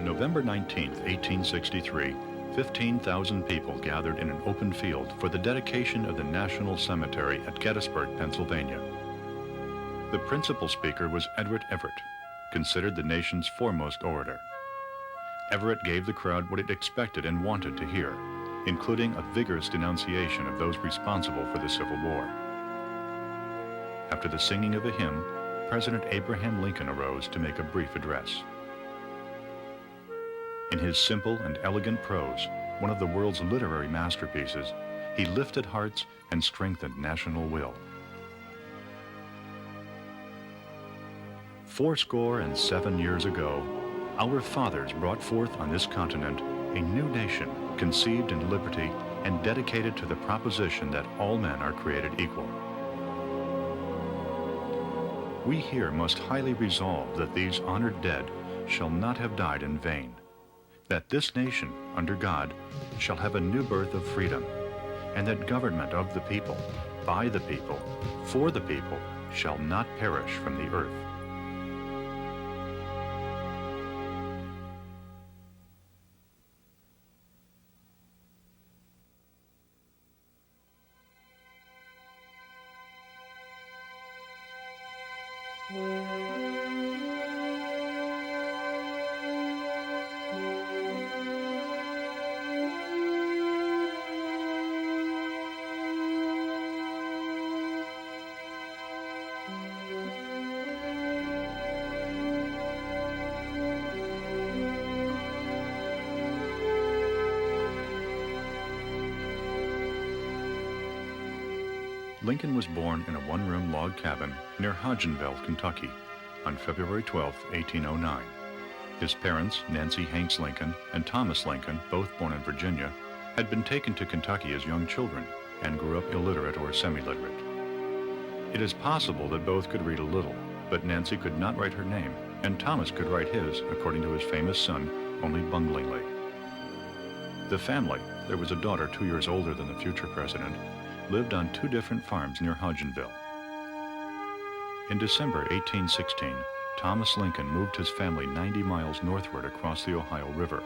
November 19, 1863, 15,000 people gathered in an open field for the dedication of the National Cemetery at Gettysburg, Pennsylvania. The principal speaker was Edward Everett, considered the nation's foremost orator. Everett gave the crowd what it expected and wanted to hear, including a vigorous denunciation of those responsible for the Civil War. After the singing of a hymn, President Abraham Lincoln arose to make a brief address. In his simple and elegant prose, one of the world's literary masterpieces, he lifted hearts and strengthened national will. 77 years ago, our fathers brought forth on this continent a new nation conceived in liberty and dedicated to the proposition that all men are created equal. We here must highly resolve that these honored dead shall not have died in vain, that this nation, under God, shall have a new birth of freedom, and that government of the people, by the people, for the people, shall not perish from the earth. Lincoln was born in a one-room log cabin near Hodgenville, Kentucky, on February 12, 1809. His parents, Nancy Hanks Lincoln and Thomas Lincoln, both born in Virginia, had been taken to Kentucky as young children and grew up illiterate or semi-literate. It is possible that both could read a little, but Nancy could not write her name, and Thomas could write his, according to his famous son, only bunglingly. The family, there was a daughter 2 years older than the future president, lived on two different farms near Hodgenville. In December 1816, Thomas Lincoln moved his family 90 miles northward across the Ohio River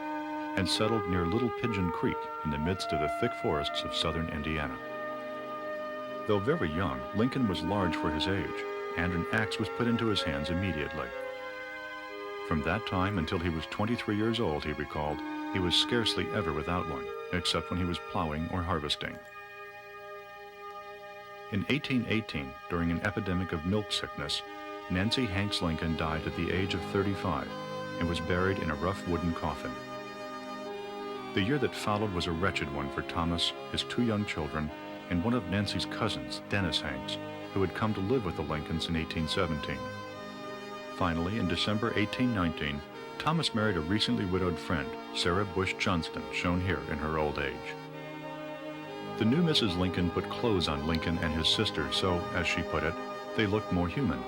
and settled near Little Pigeon Creek in the midst of the thick forests of southern Indiana. Though very young, Lincoln was large for his age, and an axe was put into his hands immediately. From that time until he was 23 years old, he recalled, he was scarcely ever without one, except when he was plowing or harvesting. In 1818, during an epidemic of milk sickness, Nancy Hanks Lincoln died at the age of 35 and was buried in a rough wooden coffin. The year that followed was a wretched one for Thomas, his two young children, and one of Nancy's cousins, Dennis Hanks, who had come to live with the Lincolns in 1817. Finally, in December 1819, Thomas married a recently widowed friend, Sarah Bush Johnston, shown here in her old age. The new Mrs. Lincoln put clothes on Lincoln and his sister so, as she put it, they looked more human,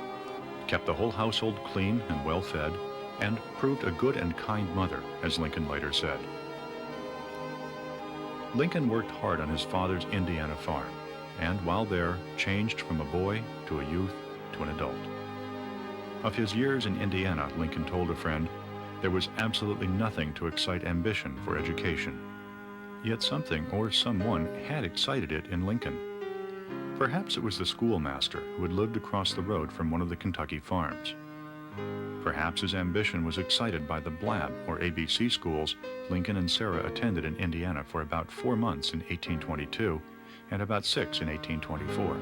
kept the whole household clean and well-fed, and proved a good and kind mother, as Lincoln later said. Lincoln worked hard on his father's Indiana farm, and while there, changed from a boy to a youth to an adult. Of his years in Indiana, Lincoln told a friend, there was absolutely nothing to excite ambition for education. Yet something or someone had excited it in Lincoln. Perhaps it was the schoolmaster who had lived across the road from one of the Kentucky farms. Perhaps his ambition was excited by the Blab or ABC schools Lincoln and Sarah attended in Indiana for about 4 months in 1822 and about 6 in 1824.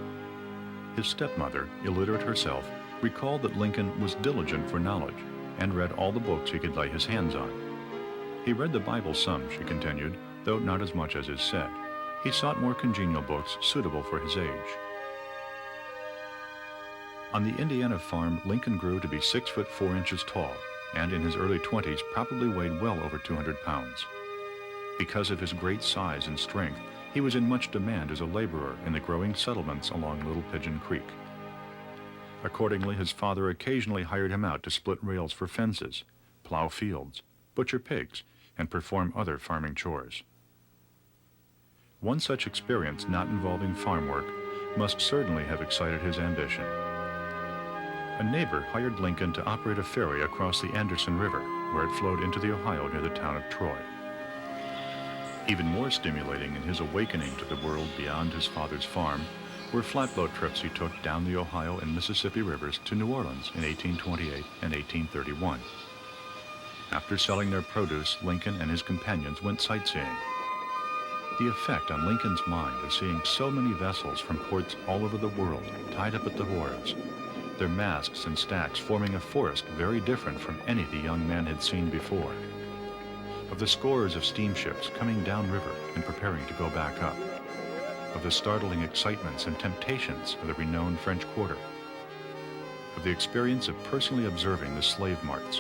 His stepmother, illiterate herself, recalled that Lincoln was diligent for knowledge and read all the books he could lay his hands on. He read the Bible some, she continued, though not as much as is said. He sought more congenial books suitable for his age. On the Indiana farm, Lincoln grew to be 6 foot 4 inches tall, and in his early 20s probably weighed well over 200 pounds. Because of his great size and strength, he was in much demand as a laborer in the growing settlements along Little Pigeon Creek. Accordingly, his father occasionally hired him out to split rails for fences, plow fields, butcher pigs, and perform other farming chores. One such experience not involving farm work must certainly have excited his ambition. A neighbor hired Lincoln to operate a ferry across the Anderson River, where it flowed into the Ohio near the town of Troy. Even more stimulating in his awakening to the world beyond his father's farm were flatboat trips he took down the Ohio and Mississippi rivers to New Orleans in 1828 and 1831. After selling their produce, Lincoln and his companions went sightseeing. The effect on Lincoln's mind of seeing so many vessels from ports all over the world tied up at the wharves, their masts and stacks forming a forest very different from any the young man had seen before, of the scores of steamships coming downriver and preparing to go back up, of the startling excitements and temptations of the renowned French Quarter, of the experience of personally observing the slave marts,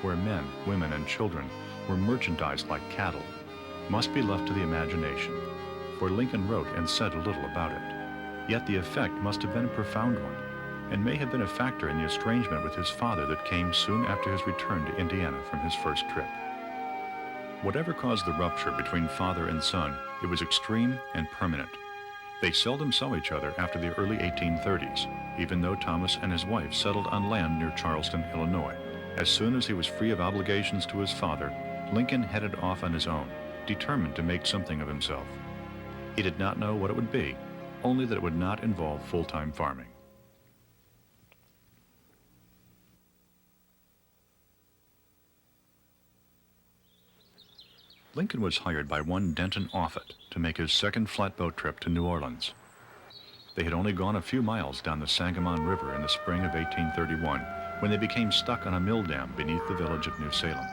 where men, women, and children were merchandised like cattle, must be left to the imagination, for Lincoln wrote and said a little about it. Yet the effect must have been a profound one, and may have been a factor in the estrangement with his father that came soon after his return to Indiana from his first trip. Whatever caused the rupture between father and son, it was extreme and permanent. They seldom saw each other after the early 1830s, even though Thomas and his wife settled on land near Charleston, Illinois. As soon as he was free of obligations to his father, Lincoln headed off on his own, determined to make something of himself. He did not know what it would be, only that it would not involve full-time farming. Lincoln was hired by one Denton Offutt to make his second flatboat trip to New Orleans. They had only gone a few miles down the Sangamon River in the spring of 1831 when they became stuck on a mill dam beneath the village of New Salem.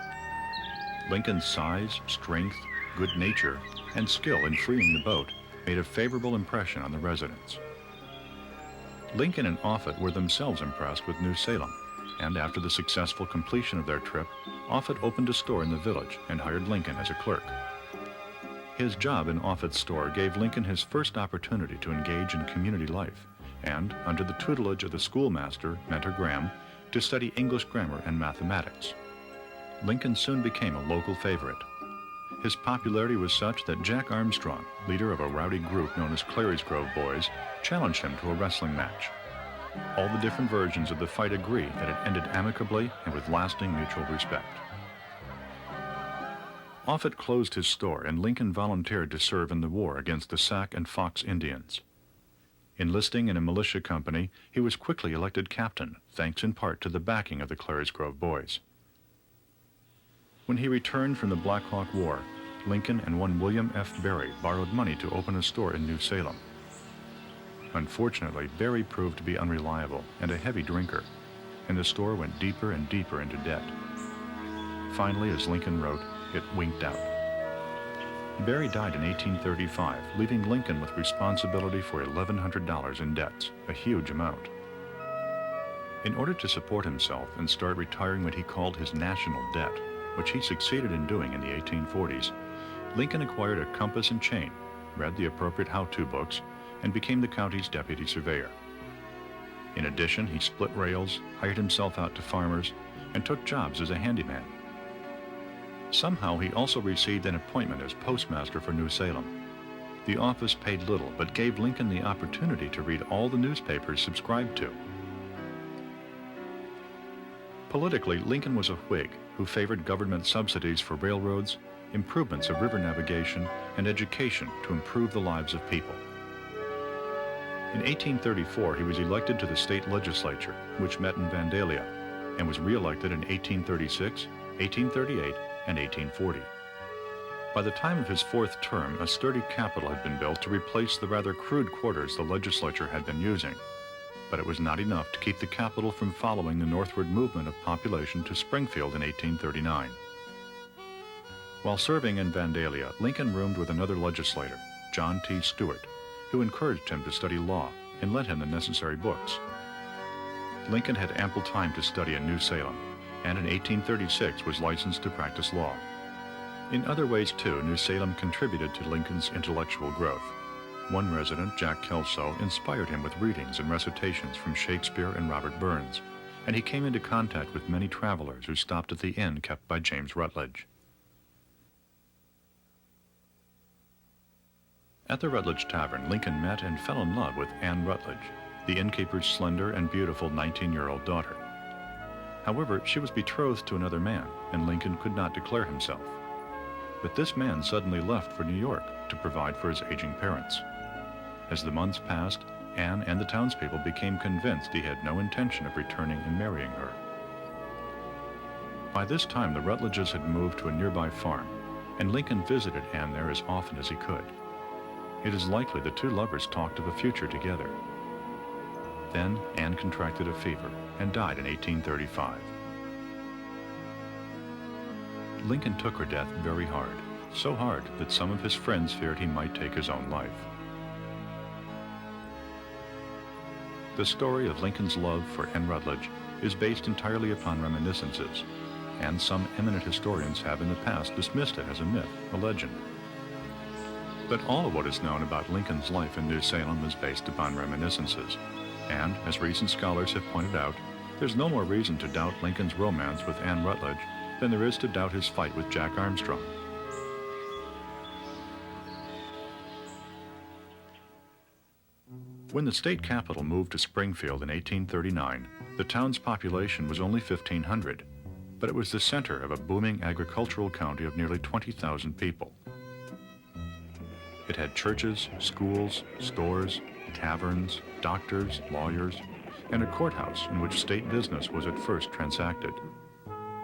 Lincoln's size, strength, good nature, and skill in freeing the boat made a favorable impression on the residents. Lincoln and Offutt were themselves impressed with New Salem, and after the successful completion of their trip, Offutt opened a store in the village and hired Lincoln as a clerk. His job in Offutt's store gave Lincoln his first opportunity to engage in community life, and, under the tutelage of the schoolmaster, Mentor Graham, to study English grammar and mathematics. Lincoln soon became a local favorite. His popularity was such that Jack Armstrong, leader of a rowdy group known as Clary's Grove Boys, challenged him to a wrestling match. All the different versions of the fight agree that it ended amicably and with lasting mutual respect. Offutt closed his store, and Lincoln volunteered to serve in the war against the Sac and Fox Indians. Enlisting in a militia company, he was quickly elected captain, thanks in part to the backing of the Clary's Grove Boys. When he returned from the Black Hawk War, Lincoln and one William F. Berry borrowed money to open a store in New Salem. Unfortunately, Berry proved to be unreliable and a heavy drinker, and the store went deeper and deeper into debt. Finally, as Lincoln wrote, it winked out. Berry died in 1835, leaving Lincoln with responsibility for $1,100 in debts, a huge amount. In order to support himself and start retiring what he called his national debt, which he succeeded in doing in the 1840s, Lincoln acquired a compass and chain, read the appropriate how-to books, and became the county's deputy surveyor. In addition, he split rails, hired himself out to farmers, and took jobs as a handyman. Somehow he also received an appointment as postmaster for New Salem. The office paid little, but gave Lincoln the opportunity to read all the newspapers subscribed to. Politically, Lincoln was a Whig who favored government subsidies for railroads, improvements of river navigation, and education to improve the lives of people. In 1834, he was elected to the state legislature, which met in Vandalia, and was re-elected in 1836, 1838, and 1840. By the time of his fourth term, a sturdy capitol had been built to replace the rather crude quarters the legislature had been using. But it was not enough to keep the capital from following the northward movement of population to Springfield in 1839. While serving in Vandalia, Lincoln roomed with another legislator, John T. Stewart, who encouraged him to study law and lent him the necessary books. Lincoln had ample time to study in New Salem, and in 1836 was licensed to practice law. In other ways, too, New Salem contributed to Lincoln's intellectual growth. One resident, Jack Kelso, inspired him with readings and recitations from Shakespeare and Robert Burns, and he came into contact with many travelers who stopped at the inn kept by James Rutledge. At the Rutledge Tavern, Lincoln met and fell in love with Anne Rutledge, the innkeeper's slender and beautiful 19-year-old daughter. However, she was betrothed to another man, and Lincoln could not declare himself. But this man suddenly left for New York to provide for his aging parents. As the months passed, Anne and the townspeople became convinced he had no intention of returning and marrying her. By this time, the Rutledges had moved to a nearby farm, and Lincoln visited Anne there as often as he could. It is likely the two lovers talked of a future together. Then Anne contracted a fever and died in 1835. Lincoln took her death very hard, so hard that some of his friends feared he might take his own life. The story of Lincoln's love for Anne Rutledge is based entirely upon reminiscences, and some eminent historians have in the past dismissed it as a myth, a legend. But all of what is known about Lincoln's life in New Salem is based upon reminiscences, and, as recent scholars have pointed out, there's no more reason to doubt Lincoln's romance with Anne Rutledge than there is to doubt his fight with Jack Armstrong. When the state capital moved to Springfield in 1839, the town's population was only 1,500, but it was the center of a booming agricultural county of nearly 20,000 people. It had churches, schools, stores, taverns, doctors, lawyers, and a courthouse in which state business was at first transacted.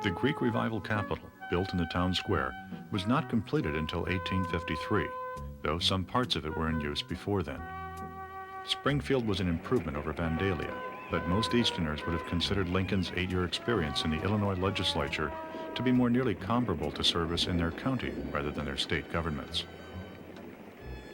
The Greek Revival capital, built in the town square, was not completed until 1853, though some parts of it were in use before then. Springfield was an improvement over Vandalia, but most Easterners would have considered Lincoln's 8-year experience in the Illinois legislature to be more nearly comparable to service in their county rather than their state governments.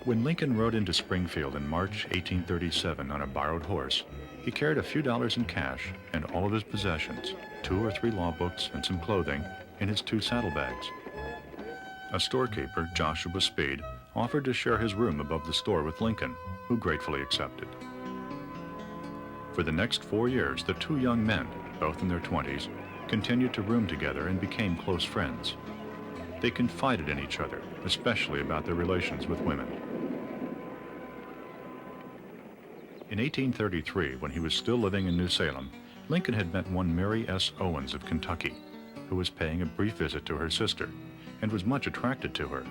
When Lincoln rode into Springfield in March 1837 on a borrowed horse, he carried a few dollars in cash and all of his possessions, 2 or 3 law books and some clothing, in his 2 saddlebags. A storekeeper, Joshua Speed, offered to share his room above the store with Lincoln, who gratefully accepted. For the next 4 years, the 2 young men, both in their 20s, continued to room together and became close friends. They confided in each other, especially about their relations with women. In 1833, when he was still living in New Salem, Lincoln had met one Mary S. Owens of Kentucky, who was paying a brief visit to her sister, and was much attracted to her.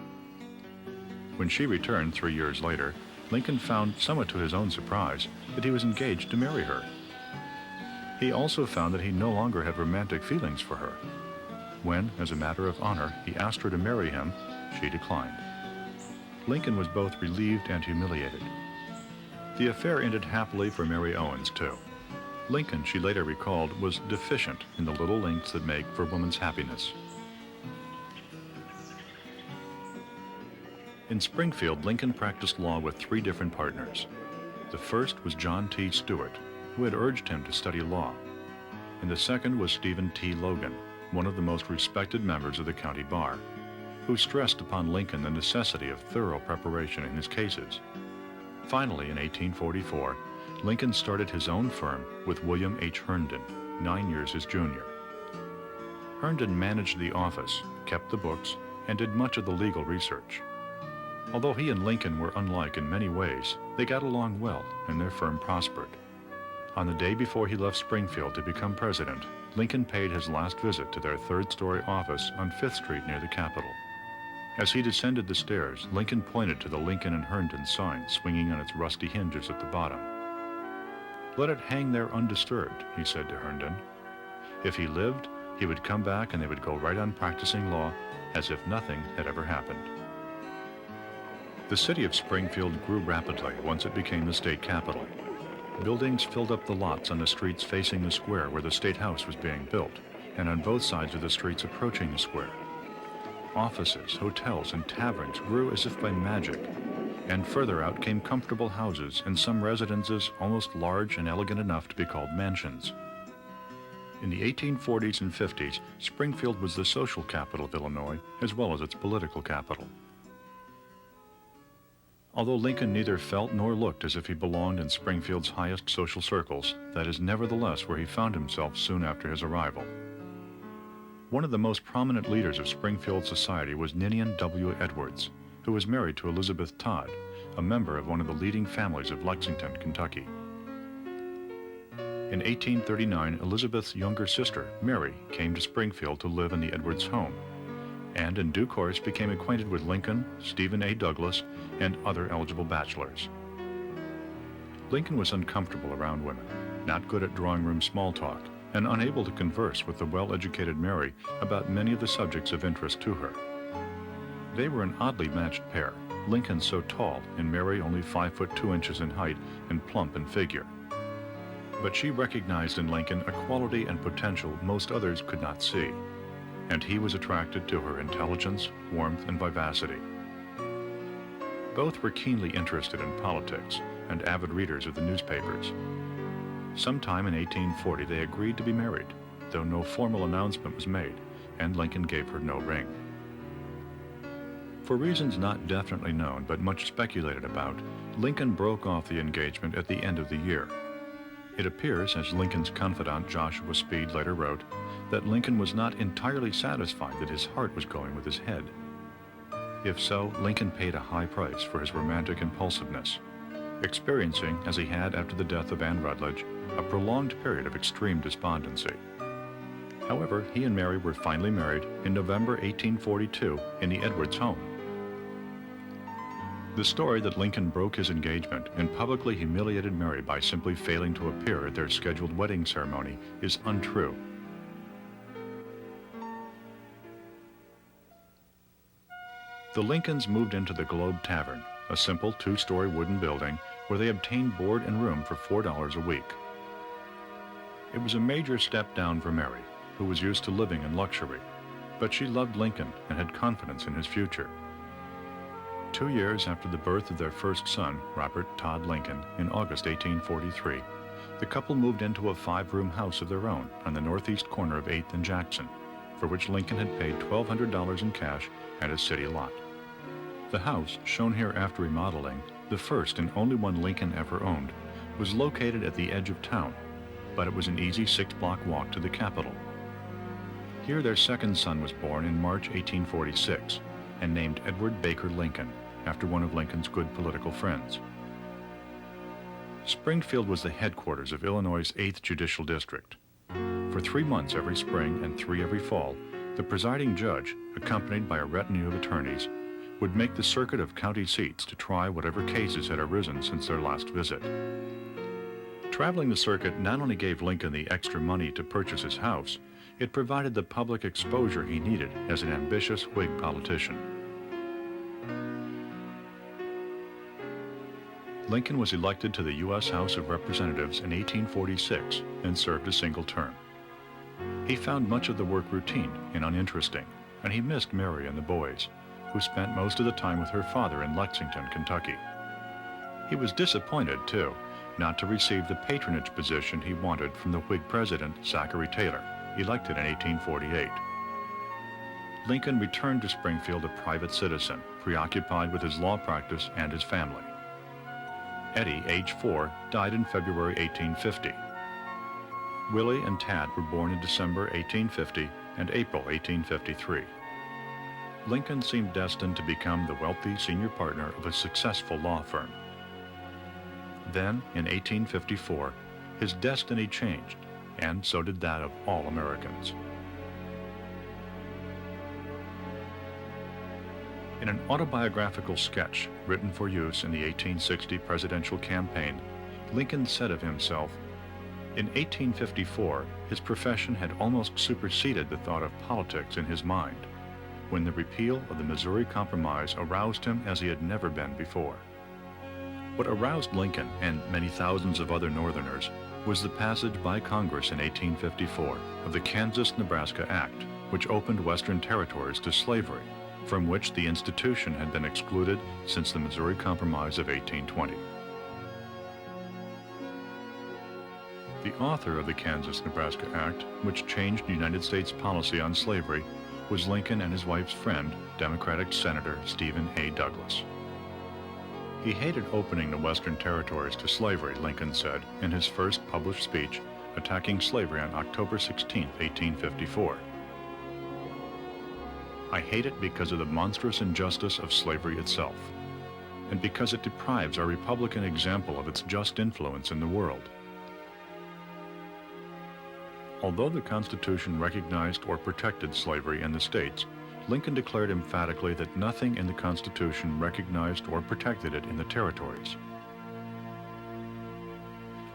When she returned 3 years later, Lincoln found, somewhat to his own surprise, that he was engaged to marry her. He also found that he no longer had romantic feelings for her. When, as a matter of honor, he asked her to marry him, she declined. Lincoln was both relieved and humiliated. The affair ended happily for Mary Owens, too. Lincoln, she later recalled, was deficient in the little links that make for woman's happiness. In Springfield, Lincoln practiced law with 3 different partners. The first was John T. Stewart, who had urged him to study law, and the second was Stephen T. Logan, one of the most respected members of the county bar, who stressed upon Lincoln the necessity of thorough preparation in his cases. Finally, in 1844, Lincoln started his own firm with William H. Herndon, 9 years his junior. Herndon managed the office, kept the books, and did much of the legal research. Although he and Lincoln were unlike in many ways, they got along well, and their firm prospered. On the day before he left Springfield to become president, Lincoln paid his last visit to their 3rd-story office on 5th Street near the Capitol. As he descended the stairs, Lincoln pointed to the Lincoln and Herndon sign swinging on its rusty hinges at the bottom. "Let it hang there undisturbed," he said to Herndon. If he lived, he would come back and they would go right on practicing law as if nothing had ever happened. The city of Springfield grew rapidly once it became the state capital. Buildings filled up the lots on the streets facing the square where the State House was being built, and on both sides of the streets approaching the square. Offices, hotels, and taverns grew as if by magic, and further out came comfortable houses and some residences almost large and elegant enough to be called mansions. In the 1840s and 50s, Springfield was the social capital of Illinois as well as its political capital. Although Lincoln neither felt nor looked as if he belonged in Springfield's highest social circles, that is nevertheless where he found himself soon after his arrival. One of the most prominent leaders of Springfield society was Ninian W. Edwards, who was married to Elizabeth Todd, a member of one of the leading families of Lexington, Kentucky. In 1839, Elizabeth's younger sister, Mary, came to Springfield to live in the Edwards home, and in due course became acquainted with Lincoln, Stephen A. Douglas, and other eligible bachelors. Lincoln was uncomfortable around women, not good at drawing room small talk, and unable to converse with the well-educated Mary about many of the subjects of interest to her. They were an oddly matched pair, Lincoln so tall and Mary only 5'2" in height and plump in figure. But she recognized in Lincoln a quality and potential most others could not see, and he was attracted to her intelligence, warmth, and vivacity. Both were keenly interested in politics and avid readers of the newspapers. Sometime in 1840 they agreed to be married, though no formal announcement was made, and Lincoln gave her no ring. For reasons not definitely known but much speculated about, Lincoln broke off the engagement at the end of the year. It appears, as Lincoln's confidant Joshua Speed later wrote, that Lincoln was not entirely satisfied that his heart was going with his head. If so, Lincoln paid a high price for his romantic impulsiveness, experiencing, as he had after the death of Anne Rutledge, a prolonged period of extreme despondency. However, he and Mary were finally married in November 1842 in the Edwards home. The story that Lincoln broke his engagement and publicly humiliated Mary by simply failing to appear at their scheduled wedding ceremony is untrue. The Lincolns moved into the Globe Tavern, a simple two-story wooden building where they obtained board and room for $4 a week. It was a major step down for Mary, who was used to living in luxury, but she loved Lincoln and had confidence in his future. 2 years after the birth of their first son, Robert Todd Lincoln, in August 1843, the couple moved into a 5-room house of their own on the northeast corner of 8th and Jackson, for which Lincoln had paid $1,200 in cash and a city lot. The house, shown here after remodeling, the first and only one Lincoln ever owned, was located at the edge of town, but it was an easy 6-block walk to the Capitol. Here their second son was born in March 1846 and named Edward Baker Lincoln, after one of Lincoln's good political friends. Springfield was the headquarters of Illinois' 8th Judicial District. For 3 months every spring and 3 every fall, the presiding judge, accompanied by a retinue of attorneys, would make the circuit of county seats to try whatever cases had arisen since their last visit. Traveling the circuit not only gave Lincoln the extra money to purchase his house, it provided the public exposure he needed as an ambitious Whig politician. Lincoln was elected to the U.S. House of Representatives in 1846 and served a single term. He found much of the work routine and uninteresting, and he missed Mary and the boys, who spent most of the time with her father in Lexington, Kentucky. He was disappointed, too, not to receive the patronage position he wanted from the Whig president, Zachary Taylor, elected in 1848. Lincoln returned to Springfield a private citizen, preoccupied with his law practice and his family. Eddie, age 4, died in February 1850. Willie and Tad were born in December 1850 and April 1853. Lincoln seemed destined to become the wealthy senior partner of a successful law firm. Then, in 1854, his destiny changed, and so did that of all Americans. In an autobiographical sketch written for use in the 1860 presidential campaign, Lincoln said of himself, "In 1854, his profession had almost superseded the thought of politics in his mind, when the repeal of the Missouri Compromise aroused him as he had never been before." What aroused Lincoln and many thousands of other Northerners was the passage by Congress in 1854 of the Kansas-Nebraska Act, which opened Western territories to slavery, from which the institution had been excluded since the Missouri Compromise of 1820. The author of the Kansas-Nebraska Act, which changed United States policy on slavery, was Lincoln and his wife's friend, Democratic Senator Stephen A. Douglas. He hated opening the Western territories to slavery, Lincoln said in his first published speech attacking slavery on October 16, 1854. "I hate it because of the monstrous injustice of slavery itself, and because it deprives our Republican example of its just influence in the world. Although the Constitution recognized or protected slavery in the states, Lincoln declared emphatically that nothing in the Constitution recognized or protected it in the territories.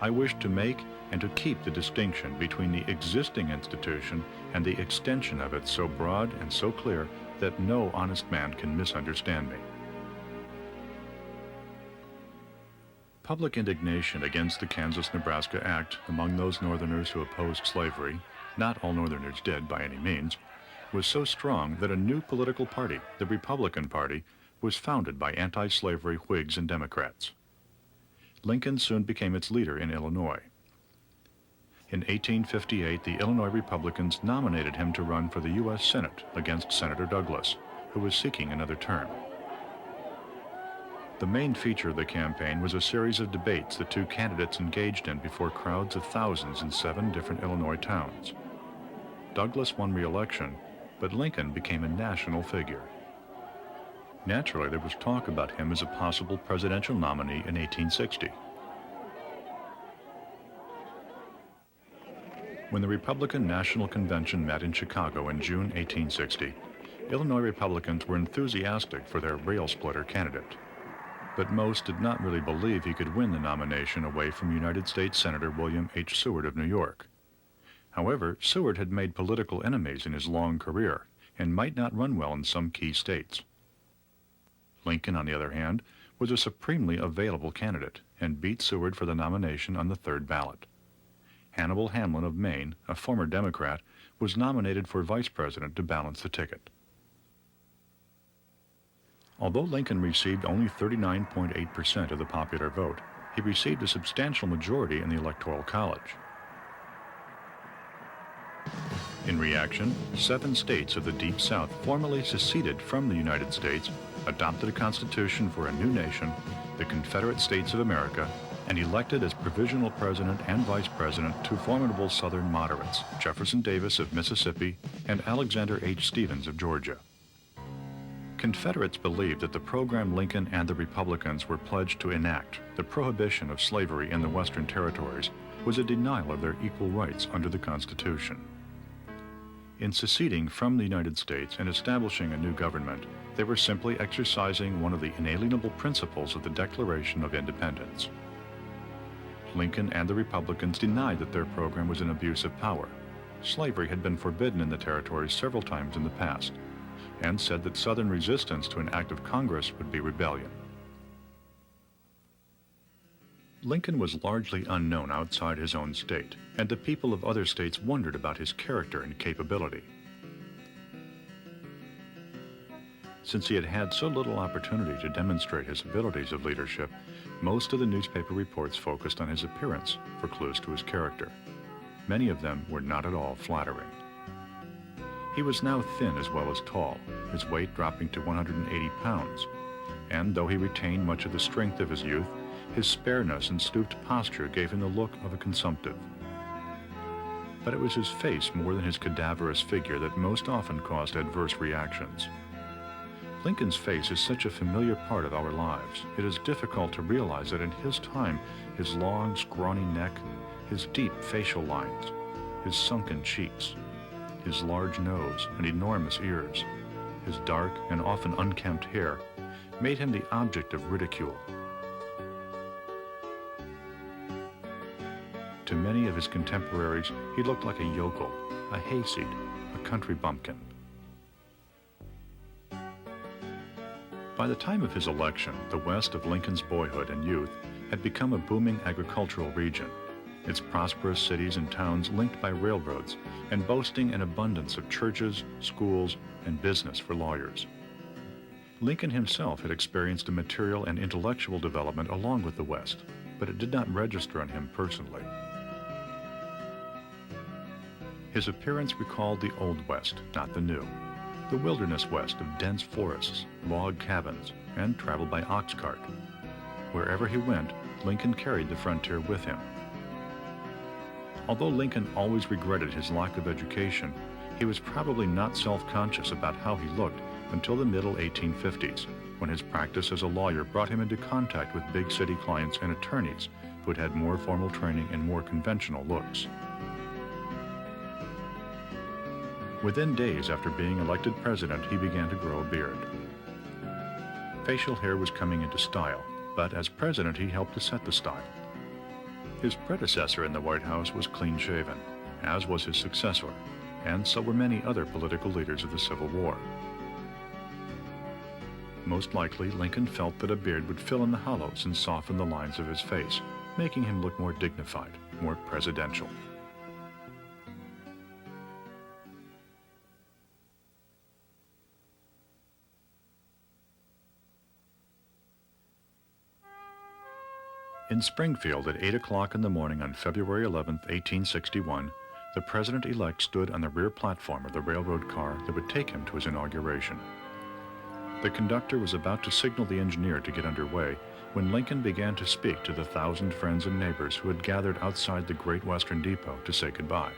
I wish to make and to keep the distinction between the existing institution and the extension of it so broad and so clear that no honest man can misunderstand me. Public indignation against the Kansas-Nebraska Act among those Northerners who opposed slavery, not all Northerners did by any means, was so strong that a new political party, the Republican Party, was founded by anti-slavery Whigs and Democrats. Lincoln soon became its leader in Illinois. In 1858, the Illinois Republicans nominated him to run for the U.S. Senate against Senator Douglas, who was seeking another term. The main feature of the campaign was a series of debates the two candidates engaged in before crowds of thousands in 7 different Illinois towns. Douglas won re-election, but Lincoln became a national figure. Naturally, there was talk about him as a possible presidential nominee in 1860. When the Republican National Convention met in Chicago in June 1860, Illinois Republicans were enthusiastic for their rail-splitter candidate. But most did not really believe he could win the nomination away from United States Senator William H. Seward of New York. However, Seward had made political enemies in his long career and might not run well in some key states. Lincoln, on the other hand, was a supremely available candidate and beat Seward for the nomination on the 3rd ballot. Hannibal Hamlin of Maine, a former Democrat, was nominated for vice president to balance the ticket. Although Lincoln received only 39.8% of the popular vote, he received a substantial majority in the Electoral College. In reaction, 7 states of the Deep South formally seceded from the United States, adopted a constitution for a new nation, the Confederate States of America, and elected as provisional president and vice president 2 formidable Southern moderates, Jefferson Davis of Mississippi and Alexander H. Stephens of Georgia. Confederates believed that the program Lincoln and the Republicans were pledged to enact, the prohibition of slavery in the Western territories, was a denial of their equal rights under the Constitution. In seceding from the United States and establishing a new government, they were simply exercising one of the inalienable principles of the Declaration of Independence. Lincoln and the Republicans denied that their program was an abuse of power. Slavery had been forbidden in the territories several times in the past, and said that Southern resistance to an act of Congress would be rebellion. Lincoln was largely unknown outside his own state, and the people of other states wondered about his character and capability. Since he had had so little opportunity to demonstrate his abilities of leadership, most of the newspaper reports focused on his appearance for clues to his character. Many of them were not at all flattering. He was now thin as well as tall, his weight dropping to 180 pounds, and though he retained much of the strength of his youth, his spareness and stooped posture gave him the look of a consumptive. But it was his face more than his cadaverous figure that most often caused adverse reactions. Lincoln's face is such a familiar part of our lives, it is difficult to realize that in his time, his long, scrawny neck, his deep facial lines, his sunken cheeks, his large nose and enormous ears, his dark and often unkempt hair, made him the object of ridicule. To many of his contemporaries, he looked like a yokel, a hayseed, a country bumpkin. By the time of his election, the west of Lincoln's boyhood and youth had become a booming agricultural region, its prosperous cities and towns linked by railroads and boasting an abundance of churches, schools, and business for lawyers. Lincoln himself had experienced a material and intellectual development along with the West, but it did not register on him personally. His appearance recalled the Old West, not the New, the wilderness West of dense forests, log cabins, and travel by ox cart. Wherever he went, Lincoln carried the frontier with him. Although Lincoln always regretted his lack of education, he was probably not self-conscious about how he looked until the middle 1850s, when his practice as a lawyer brought him into contact with big city clients and attorneys who had had more formal training and more conventional looks. Within days after being elected president, he began to grow a beard. Facial hair was coming into style, but as president he helped to set the style. His predecessor in the White House was clean-shaven, as was his successor, and so were many other political leaders of the Civil War. Most likely, Lincoln felt that a beard would fill in the hollows and soften the lines of his face, making him look more dignified, more presidential. In Springfield at 8 o'clock in the morning on February 11, 1861, the president-elect stood on the rear platform of the railroad car that would take him to his inauguration. The conductor was about to signal the engineer to get underway when Lincoln began to speak to the 1,000 friends and neighbors who had gathered outside the Great Western Depot to say goodbye.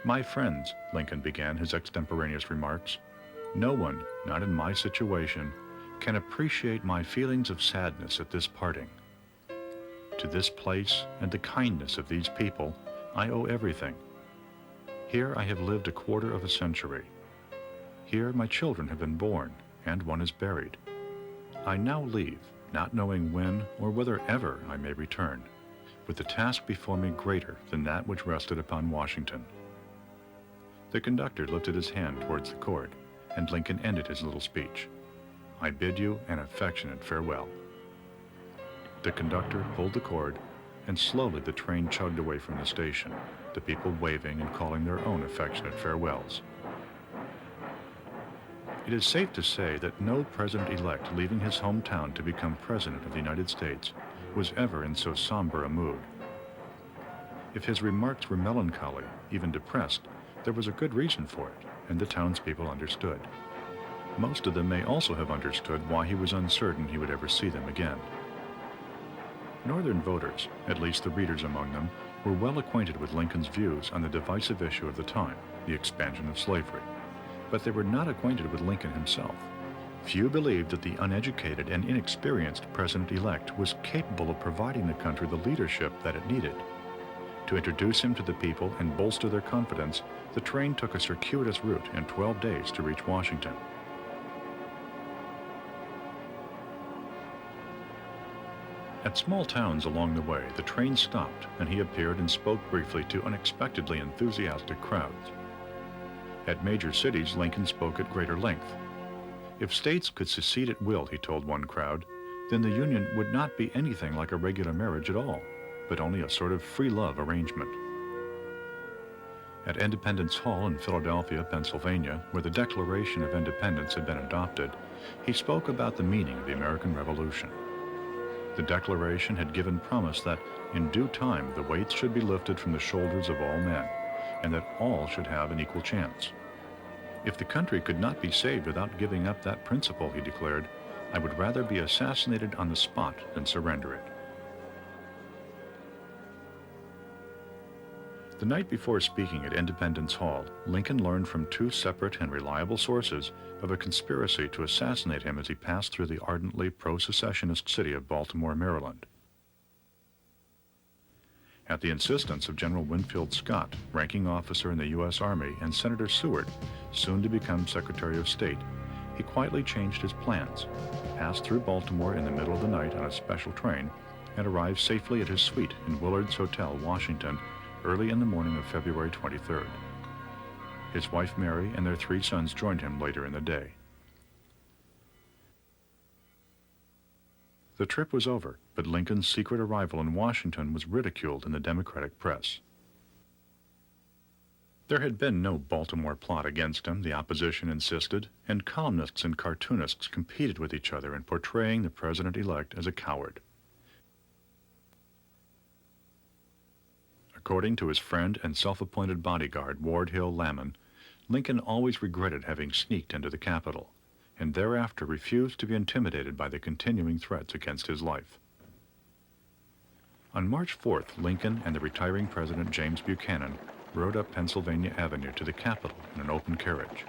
"My friends," Lincoln began his extemporaneous remarks, "no one, not in my situation, can appreciate my feelings of sadness at this parting. To this place and the kindness of these people, I owe everything. Here I have lived a quarter of a century. Here my children have been born, and one is buried. I now leave, not knowing when or whether ever I may return, with the task before me greater than that which rested upon Washington." The conductor lifted his hand towards the cord, and Lincoln ended his little speech. "I bid you an affectionate farewell." The conductor pulled the cord, and slowly the train chugged away from the station, the people waving and calling their own affectionate farewells. It is safe to say that no president-elect leaving his hometown to become president of the United States was ever in so somber a mood. If his remarks were melancholy, even depressed, there was a good reason for it, and the townspeople understood. Most of them may also have understood why he was uncertain he would ever see them again. Northern voters, at least the readers among them, were well acquainted with Lincoln's views on the divisive issue of the time, the expansion of slavery. But they were not acquainted with Lincoln himself. Few believed that the uneducated and inexperienced president-elect was capable of providing the country the leadership that it needed. To introduce him to the people and bolster their confidence, the train took a circuitous route in 12 days to reach Washington. At small towns along the way, the train stopped, and he appeared and spoke briefly to unexpectedly enthusiastic crowds. At major cities, Lincoln spoke at greater length. If states could secede at will, he told one crowd, then the Union would not be anything like a regular marriage at all, but only a sort of free love arrangement. At Independence Hall in Philadelphia, Pennsylvania, where the Declaration of Independence had been adopted, he spoke about the meaning of the American Revolution. The Declaration had given promise that in due time the weights should be lifted from the shoulders of all men, and that all should have an equal chance. If the country could not be saved without giving up that principle, he declared, I would rather be assassinated on the spot than surrender it. The night before speaking at Independence Hall, Lincoln learned from two separate and reliable sources of a conspiracy to assassinate him as he passed through the ardently pro-secessionist city of Baltimore, Maryland. At the insistence of General Winfield Scott, ranking officer in the U.S. Army, and Senator Seward, soon to become Secretary of State, he quietly changed his plans, passed through Baltimore in the middle of the night on a special train, and arrived safely at his suite in Willard's Hotel, Washington, early in the morning of February 23rd. His wife Mary and their 3 sons joined him later in the day. The trip was over, but Lincoln's secret arrival in Washington was ridiculed in the Democratic press. There had been no Baltimore plot against him, the opposition insisted, and columnists and cartoonists competed with each other in portraying the president-elect as a coward. According to his friend and self-appointed bodyguard, Ward Hill Lamon, Lincoln always regretted having sneaked into the Capitol, and thereafter refused to be intimidated by the continuing threats against his life. On March 4th, Lincoln and the retiring President James Buchanan rode up Pennsylvania Avenue to the Capitol in an open carriage.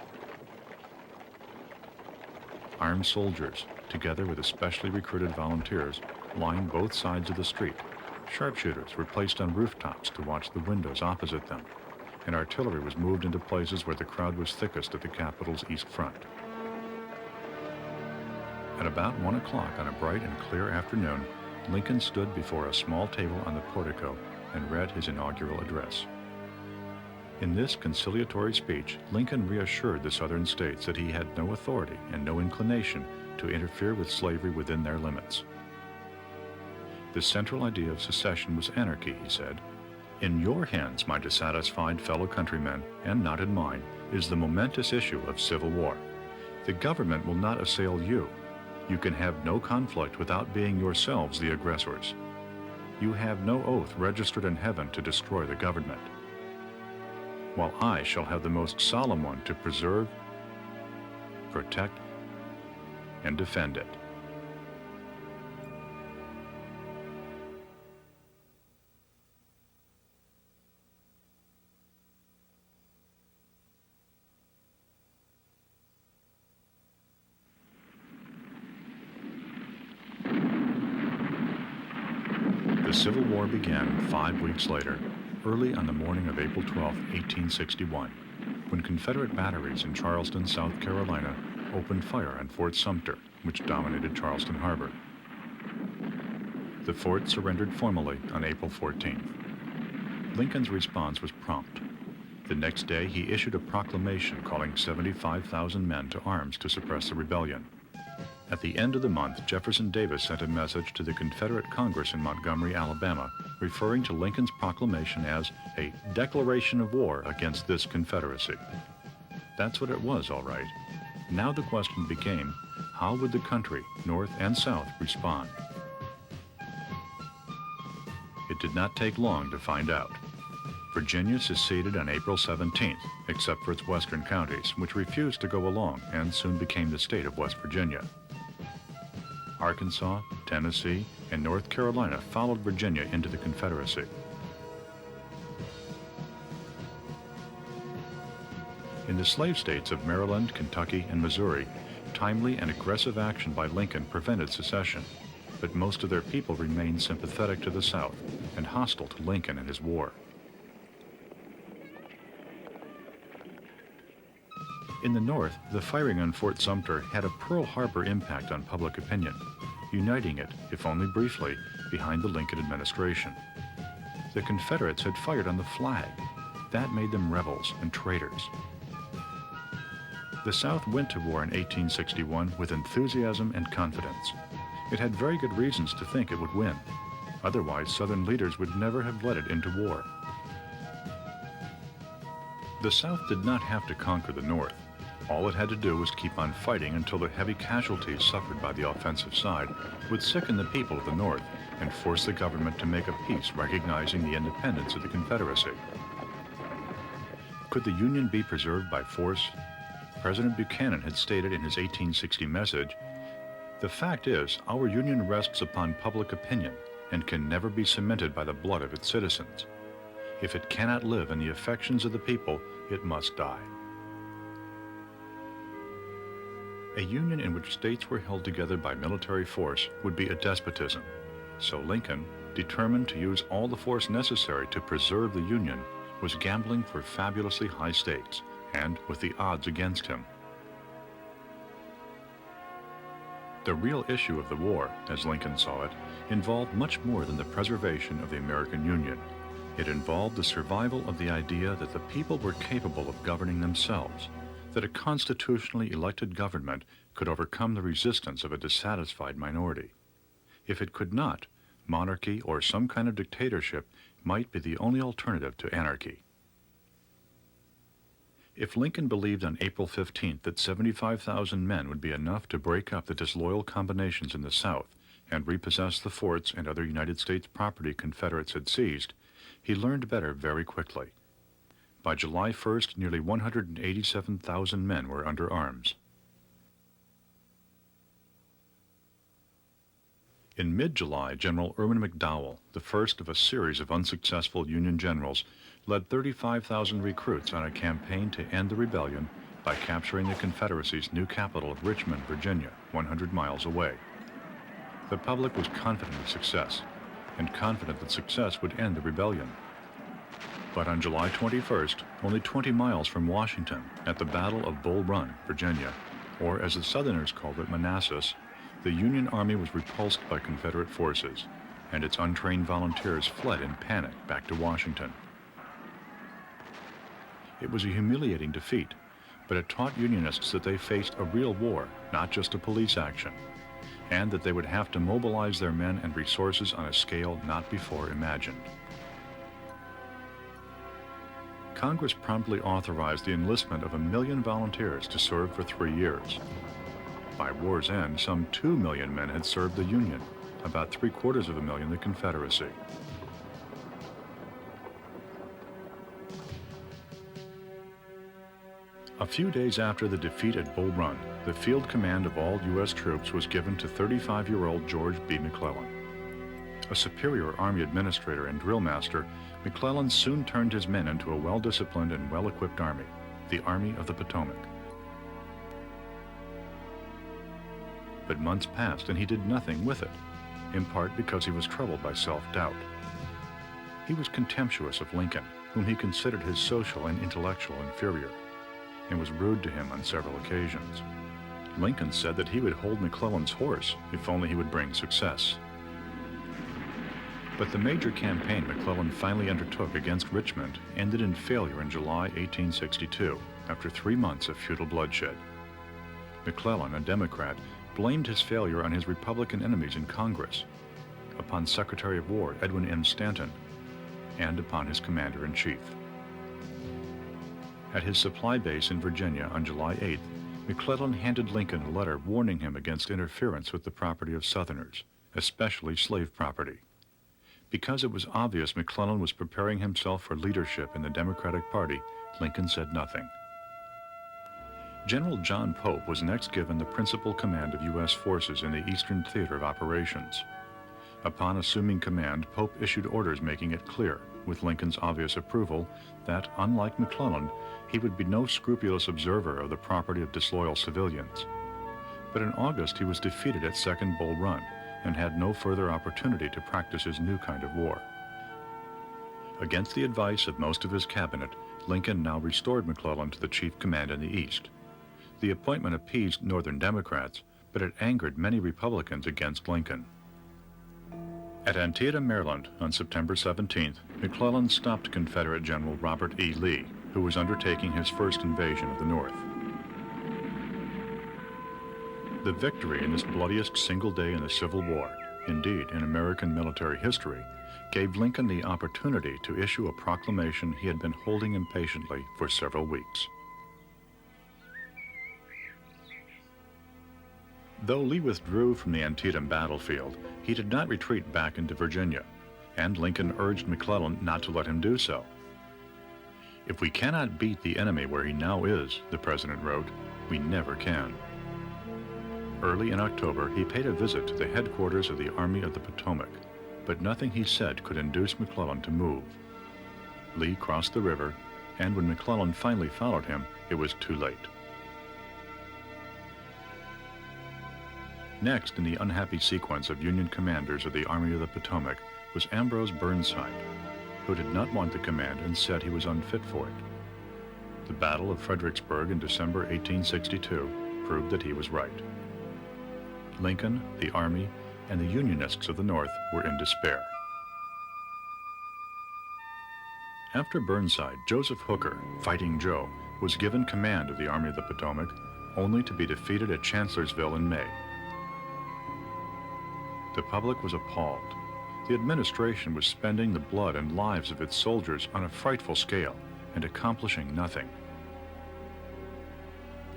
Armed soldiers, together with especially recruited volunteers, lined both sides of the street. Sharpshooters were placed on rooftops to watch the windows opposite them, and artillery was moved into places where the crowd was thickest at the Capitol's east front. At about 1 o'clock on a bright and clear afternoon, Lincoln stood before a small table on the portico and read his inaugural address. In this conciliatory speech, Lincoln reassured the Southern states that he had no authority and no inclination to interfere with slavery within their limits. The central idea of secession was anarchy, he said. In your hands, my dissatisfied fellow countrymen, and not in mine, is the momentous issue of civil war. The government will not assail you. You can have no conflict without being yourselves the aggressors. You have no oath registered in heaven to destroy the government, while I shall have the most solemn one to preserve, protect, and defend it. The Civil War began 5 weeks later, early on the morning of April 12, 1861, when Confederate batteries in Charleston, South Carolina, opened fire on Fort Sumter, which dominated Charleston Harbor. The fort surrendered formally on April 14th. Lincoln's response was prompt. The next day, he issued a proclamation calling 75,000 men to arms to suppress the rebellion. At the end of the month, Jefferson Davis sent a message to the Confederate Congress in Montgomery, Alabama, referring to Lincoln's proclamation as a declaration of war against this Confederacy. That's what it was, all right. Now the question became, how would the country, North and South, respond? It did not take long to find out. Virginia seceded on April 17th, except for its western counties, which refused to go along and soon became the state of West Virginia. Arkansas, Tennessee, and North Carolina followed Virginia into the Confederacy. In the slave states of Maryland, Kentucky, and Missouri, timely and aggressive action by Lincoln prevented secession, but most of their people remained sympathetic to the South and hostile to Lincoln and his war. In the North, the firing on Fort Sumter had a Pearl Harbor impact on public opinion, uniting it, if only briefly, behind the Lincoln administration. The Confederates had fired on the flag. That made them rebels and traitors. The South went to war in 1861 with enthusiasm and confidence. It had very good reasons to think it would win. Otherwise, Southern leaders would never have led it into war. The South did not have to conquer the North. All it had to do was keep on fighting until the heavy casualties suffered by the offensive side would sicken the people of the North and force the government to make a peace recognizing the independence of the Confederacy. Could the Union be preserved by force? President Buchanan had stated in his 1860 message, "The fact is, our Union rests upon public opinion and can never be cemented by the blood of its citizens. If it cannot live in the affections of the people, it must die." A union in which states were held together by military force would be a despotism. So Lincoln, determined to use all the force necessary to preserve the Union, was gambling for fabulously high stakes, and with the odds against him. The real issue of the war, as Lincoln saw it, involved much more than the preservation of the American Union. It involved the survival of the idea that the people were capable of governing themselves, that a constitutionally elected government could overcome the resistance of a dissatisfied minority. If it could not, monarchy or some kind of dictatorship might be the only alternative to anarchy. If Lincoln believed on April 15th that 75,000 men would be enough to break up the disloyal combinations in the South and repossess the forts and other United States property Confederates had seized, he learned better very quickly. By July 1st, nearly 187,000 men were under arms. In mid-July, General Irwin McDowell, the first of a series of unsuccessful Union generals, led 35,000 recruits on a campaign to end the rebellion by capturing the Confederacy's new capital of Richmond, Virginia, 100 miles away. The public was confident of success, and confident that success would end the rebellion. But on July 21st, only 20 miles from Washington, at the Battle of Bull Run, Virginia, or as the Southerners called it, Manassas, the Union Army was repulsed by Confederate forces, and its untrained volunteers fled in panic back to Washington. It was a humiliating defeat, but it taught Unionists that they faced a real war, not just a police action, and that they would have to mobilize their men and resources on a scale not before imagined. Congress promptly authorized the enlistment of 1 million volunteers to serve for 3 years. By war's end, some 2 million men had served the Union, about 750,000 the Confederacy. A few days after the defeat at Bull Run, the field command of all U.S. troops was given to 35-year-old George B. McClellan. A superior Army administrator and drill master, McClellan soon turned his men into a well-disciplined and well-equipped army, the Army of the Potomac. But months passed and he did nothing with it, in part because he was troubled by self-doubt. He was contemptuous of Lincoln, whom he considered his social and intellectual inferior, and was rude to him on several occasions. Lincoln said that he would hold McClellan's horse if only he would bring success. But the major campaign McClellan finally undertook against Richmond ended in failure in July 1862, after 3 months of futile bloodshed. McClellan, a Democrat, blamed his failure on his Republican enemies in Congress, upon Secretary of War Edwin M. Stanton, and upon his commander-in-chief. At his supply base in Virginia on July 8th, McClellan handed Lincoln a letter warning him against interference with the property of Southerners, especially slave property. Because it was obvious McClellan was preparing himself for leadership in the Democratic Party, Lincoln said nothing. General John Pope was next given the principal command of U.S. forces in the Eastern Theater of Operations. Upon assuming command, Pope issued orders making it clear, with Lincoln's obvious approval, that, unlike McClellan, he would be no scrupulous observer of the property of disloyal civilians. But in August he was defeated at Second Bull Run, and had no further opportunity to practice his new kind of war. Against the advice of most of his cabinet, Lincoln now restored McClellan to the chief command in the East. The appointment appeased Northern Democrats, but it angered many Republicans against Lincoln. At Antietam, Maryland, on September 17th, McClellan stopped Confederate General Robert E. Lee, who was undertaking his first invasion of the North. The victory in this bloodiest single day in the Civil War, indeed in American military history, gave Lincoln the opportunity to issue a proclamation he had been holding impatiently for several weeks. Though Lee withdrew from the Antietam battlefield, he did not retreat back into Virginia, and Lincoln urged McClellan not to let him do so. "If we cannot beat the enemy where he now is," the president wrote, "we never can." Early in October, he paid a visit to the headquarters of the Army of the Potomac, but nothing he said could induce McClellan to move. Lee crossed the river, and when McClellan finally followed him, it was too late. Next in the unhappy sequence of Union commanders of the Army of the Potomac was Ambrose Burnside, who did not want the command and said he was unfit for it. The Battle of Fredericksburg in December 1862 proved that he was right. Lincoln, the Army, and the Unionists of the North were in despair. After Burnside, Joseph Hooker, Fighting Joe, was given command of the Army of the Potomac, only to be defeated at Chancellorsville in May. The public was appalled. The administration was spending the blood and lives of its soldiers on a frightful scale and accomplishing nothing.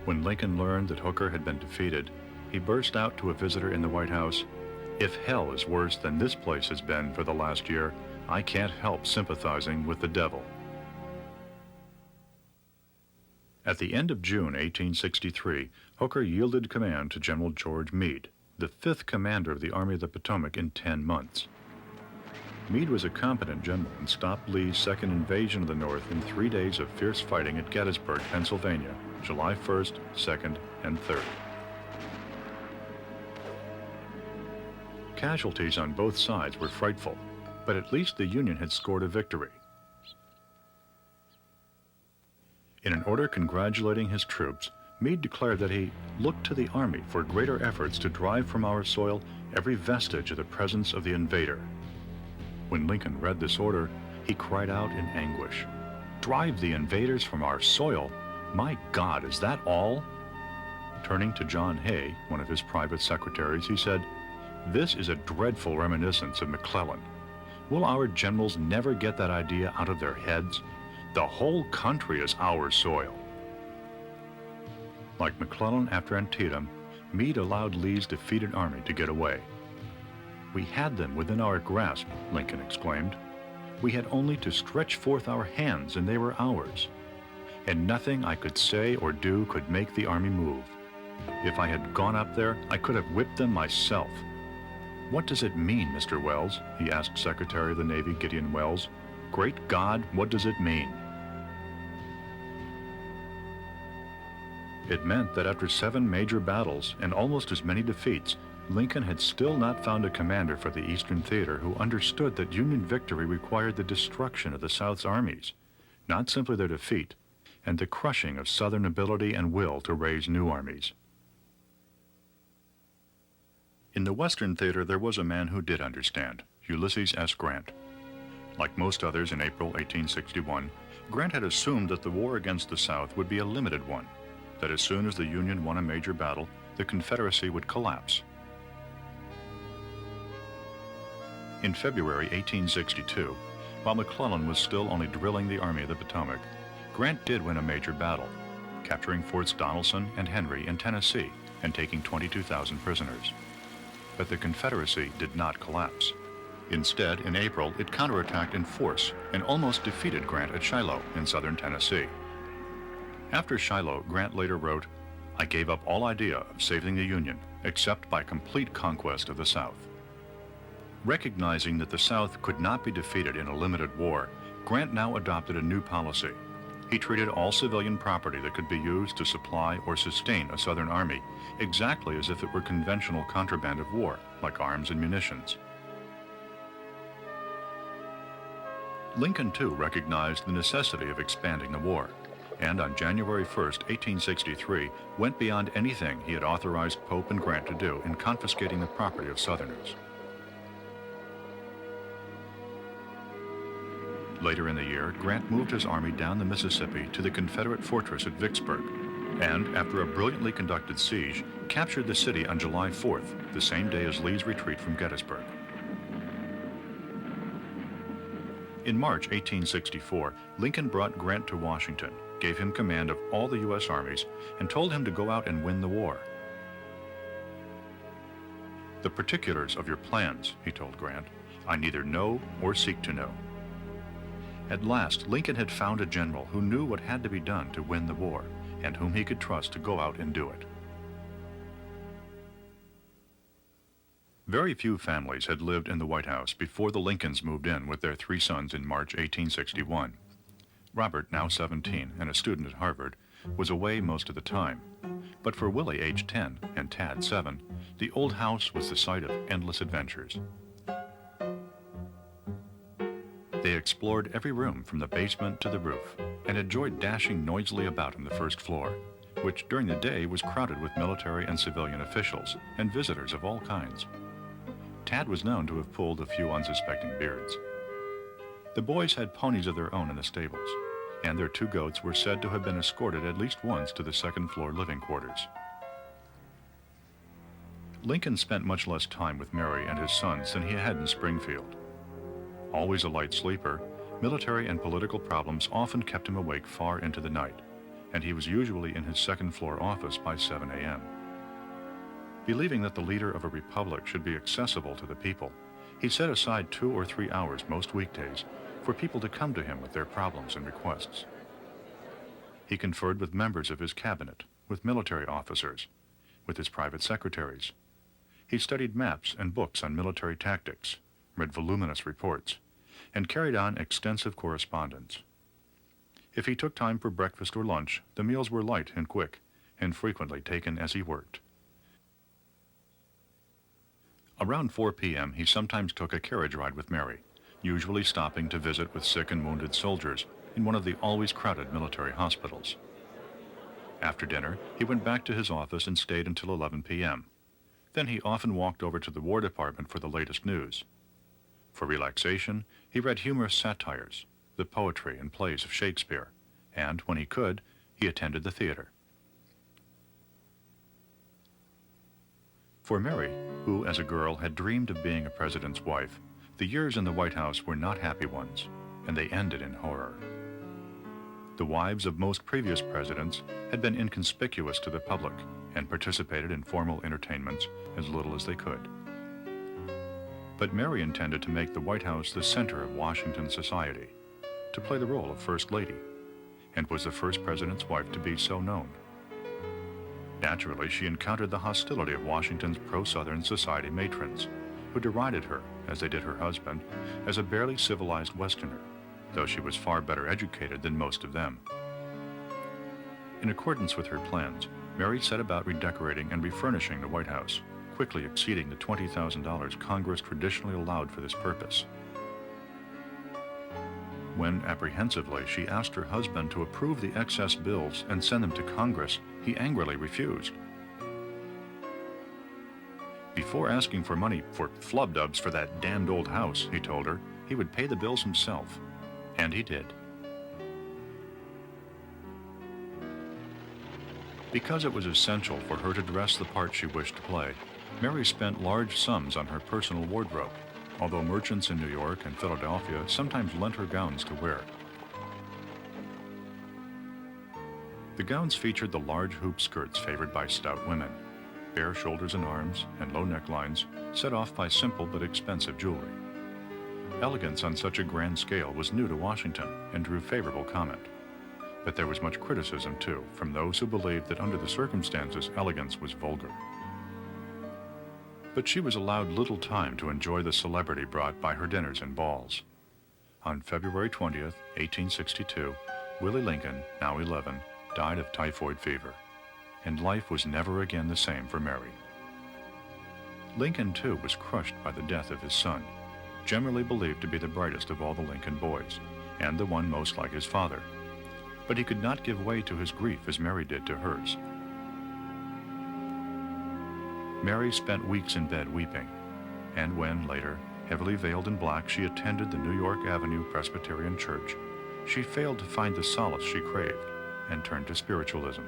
When Lincoln learned that Hooker had been defeated, he burst out to a visitor in the White House, "If hell is worse than this place has been for the last year, I can't help sympathizing with the devil." At the end of June 1863, Hooker yielded command to General George Meade, the 5th commander of the Army of the Potomac in 10 months. Meade was a competent general and stopped Lee's second invasion of the North in 3 days of fierce fighting at Gettysburg, Pennsylvania, July 1st, 2nd, and 3rd. Casualties on both sides were frightful, but at least the Union had scored a victory. In an order congratulating his troops, Meade declared that he looked to the Army for greater efforts to drive from our soil every vestige of the presence of the invader. When Lincoln read this order, he cried out in anguish, "Drive the invaders from our soil? My God, is that all?" Turning to John Hay, one of his private secretaries, he said, "This is a dreadful reminiscence of McClellan. Will our generals never get that idea out of their heads? The whole country is our soil." Like McClellan after Antietam, Meade allowed Lee's defeated army to get away. "We had them within our grasp," Lincoln exclaimed. "We had only to stretch forth our hands and they were ours. And nothing I could say or do could make the army move. If I had gone up there, I could have whipped them myself." "What does it mean, Mr. Wells?" he asked Secretary of the Navy Gideon Welles. "Great God, what does it mean?" It meant that after 7 major battles and almost as many defeats, Lincoln had still not found a commander for the Eastern Theater who understood that Union victory required the destruction of the South's armies, not simply their defeat, and the crushing of Southern ability and will to raise new armies. In the Western Theater, there was a man who did understand, Ulysses S. Grant. Like most others in April 1861, Grant had assumed that the war against the South would be a limited one, that as soon as the Union won a major battle, the Confederacy would collapse. In February 1862, while McClellan was still only drilling the Army of the Potomac, Grant did win a major battle, capturing Forts Donelson and Henry in Tennessee and taking 22,000 prisoners. But the Confederacy did not collapse. Instead, in April, it counterattacked in force and almost defeated Grant at Shiloh in southern Tennessee. After Shiloh, Grant later wrote, "I gave up all idea of saving the Union, except by complete conquest of the South." Recognizing that the South could not be defeated in a limited war, Grant now adopted a new policy. He treated all civilian property that could be used to supply or sustain a Southern army exactly as if it were conventional contraband of war, like arms and munitions. Lincoln, too, recognized the necessity of expanding the war, and on January 1, 1863, went beyond anything he had authorized Pope and Grant to do in confiscating the property of Southerners. Later in the year, Grant moved his army down the Mississippi to the Confederate fortress at Vicksburg, and, after a brilliantly conducted siege, captured the city on July 4th, the same day as Lee's retreat from Gettysburg. In March 1864, Lincoln brought Grant to Washington, gave him command of all the U.S. armies, and told him to go out and win the war. "The particulars of your plans," he told Grant, "I neither know or seek to know." At last, Lincoln had found a general who knew what had to be done to win the war, and whom he could trust to go out and do it. Very few families had lived in the White House before the Lincolns moved in with their 3 sons in March 1861. Robert, now 17 and a student at Harvard, was away most of the time. But for Willie, age 10, and Tad, 7, the old house was the site of endless adventures. They explored every room from the basement to the roof and enjoyed dashing noisily about on the first floor, which during the day was crowded with military and civilian officials and visitors of all kinds. Tad was known to have pulled a few unsuspecting beards. The boys had ponies of their own in the stables, and their 2 goats were said to have been escorted at least once to the second-floor living quarters. Lincoln spent much less time with Mary and his sons than he had in Springfield. Always a light sleeper, military and political problems often kept him awake far into the night, and he was usually in his second-floor office by 7 a.m. Believing that the leader of a republic should be accessible to the people, he set aside 2 or 3 hours most weekdays for people to come to him with their problems and requests. He conferred with members of his cabinet, with military officers, with his private secretaries. He studied maps and books on military tactics, read voluminous reports, and carried on extensive correspondence. If he took time for breakfast or lunch, the meals were light and quick, and frequently taken as he worked. Around 4 p.m., he sometimes took a carriage ride with Mary, usually stopping to visit with sick and wounded soldiers, in one of the always crowded military hospitals. After dinner, he went back to his office and stayed until 11 p.m. Then he often walked over to the War Department for the latest news. For relaxation, he read humorous satires, the poetry and plays of Shakespeare, and, when he could, he attended the theater. For Mary, who as a girl had dreamed of being a president's wife, the years in the White House were not happy ones, and they ended in horror. The wives of most previous presidents had been inconspicuous to the public and participated in formal entertainments as little as they could. But Mary intended to make the White House the center of Washington society, to play the role of First Lady, and was the first president's wife to be so known. Naturally, she encountered the hostility of Washington's pro-Southern society matrons, who derided her, as they did her husband, as a barely civilized Westerner, though she was far better educated than most of them. In accordance with her plans, Mary set about redecorating and refurnishing the White House, quickly exceeding the $20,000 Congress traditionally allowed for this purpose. When, apprehensively, she asked her husband to approve the excess bills and send them to Congress, he angrily refused. Before asking for money for flubdubs for that damned old house, he told her, he would pay the bills himself. And he did. Because it was essential for her to dress the part she wished to play, Mary spent large sums on her personal wardrobe, although merchants in New York and Philadelphia sometimes lent her gowns to wear. The gowns featured the large hoop skirts favored by stout women, bare shoulders and arms, and low necklines, set off by simple but expensive jewelry. Elegance on such a grand scale was new to Washington and drew favorable comment. But there was much criticism, too, from those who believed that under the circumstances, elegance was vulgar. But she was allowed little time to enjoy the celebrity brought by her dinners and balls. On February 20th, 1862, Willie Lincoln, now 11, died of typhoid fever, and life was never again the same for Mary. Lincoln, too, was crushed by the death of his son, generally believed to be the brightest of all the Lincoln boys, and the one most like his father. But he could not give way to his grief as Mary did to hers. Mary spent weeks in bed weeping, and when, later, heavily veiled in black, she attended the New York Avenue Presbyterian Church, she failed to find the solace she craved and turned to spiritualism.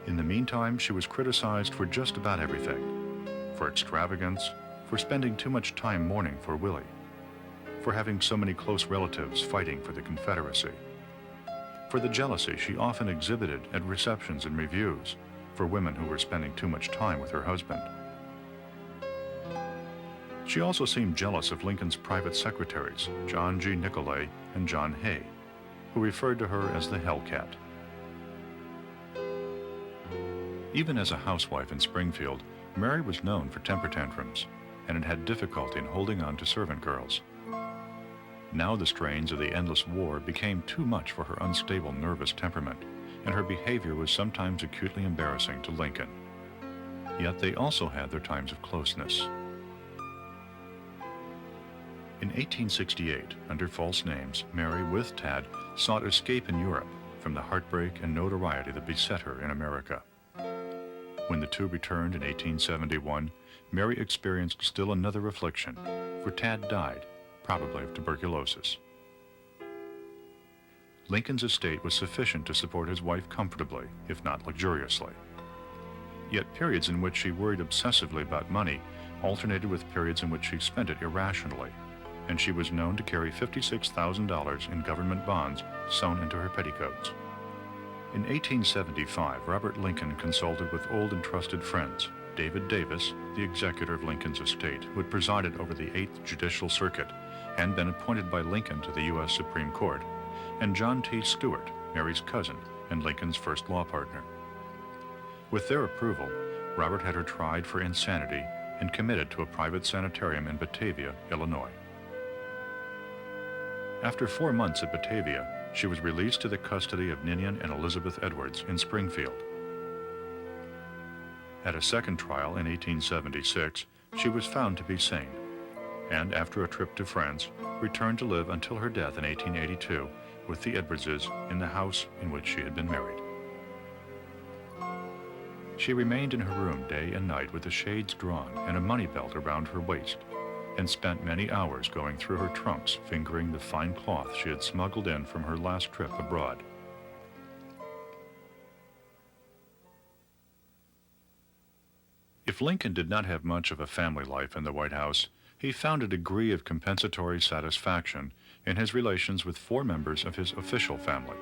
In the meantime, she was criticized for just about everything: for extravagance, for spending too much time mourning for Willie, for having so many close relatives fighting for the Confederacy, for the jealousy she often exhibited at receptions and reviews for women who were spending too much time with her husband. She also seemed jealous of Lincoln's private secretaries, John G. Nicolay and John Hay, who referred to her as the Hellcat. Even as a housewife in Springfield, Mary was known for temper tantrums and had had difficulty in holding on to servant girls. Now the strains of the endless war became too much for her unstable, nervous temperament, and her behavior was sometimes acutely embarrassing to Lincoln. Yet they also had their times of closeness. In 1868, under false names, Mary, with Tad, sought escape in Europe from the heartbreak and notoriety that beset her in America. When the two returned in 1871, Mary experienced still another affliction, for Tad died, probably of tuberculosis. Lincoln's estate was sufficient to support his wife comfortably, if not luxuriously. Yet periods in which she worried obsessively about money alternated with periods in which she spent it irrationally, and she was known to carry $56,000 in government bonds sewn into her petticoats. In 1875, Robert Lincoln consulted with old and trusted friends, David Davis, the executor of Lincoln's estate, who had presided over the 8th Judicial Circuit and been appointed by Lincoln to the U.S. Supreme Court, and John T. Stewart, Mary's cousin and Lincoln's first law partner. With their approval, Robert had her tried for insanity and committed to a private sanitarium in Batavia, Illinois. After 4 months at Batavia, she was released to the custody of Ninian and Elizabeth Edwards in Springfield. At a second trial in 1876, she was found to be sane, and after a trip to France, returned to live until her death in 1882 with the Edwardses in the house in which she had been married. She remained in her room day and night with the shades drawn and a money belt around her waist, and spent many hours going through her trunks fingering the fine cloth she had smuggled in from her last trip abroad. If Lincoln did not have much of a family life in the White House, he found a degree of compensatory satisfaction in his relations with 4 members of his official family.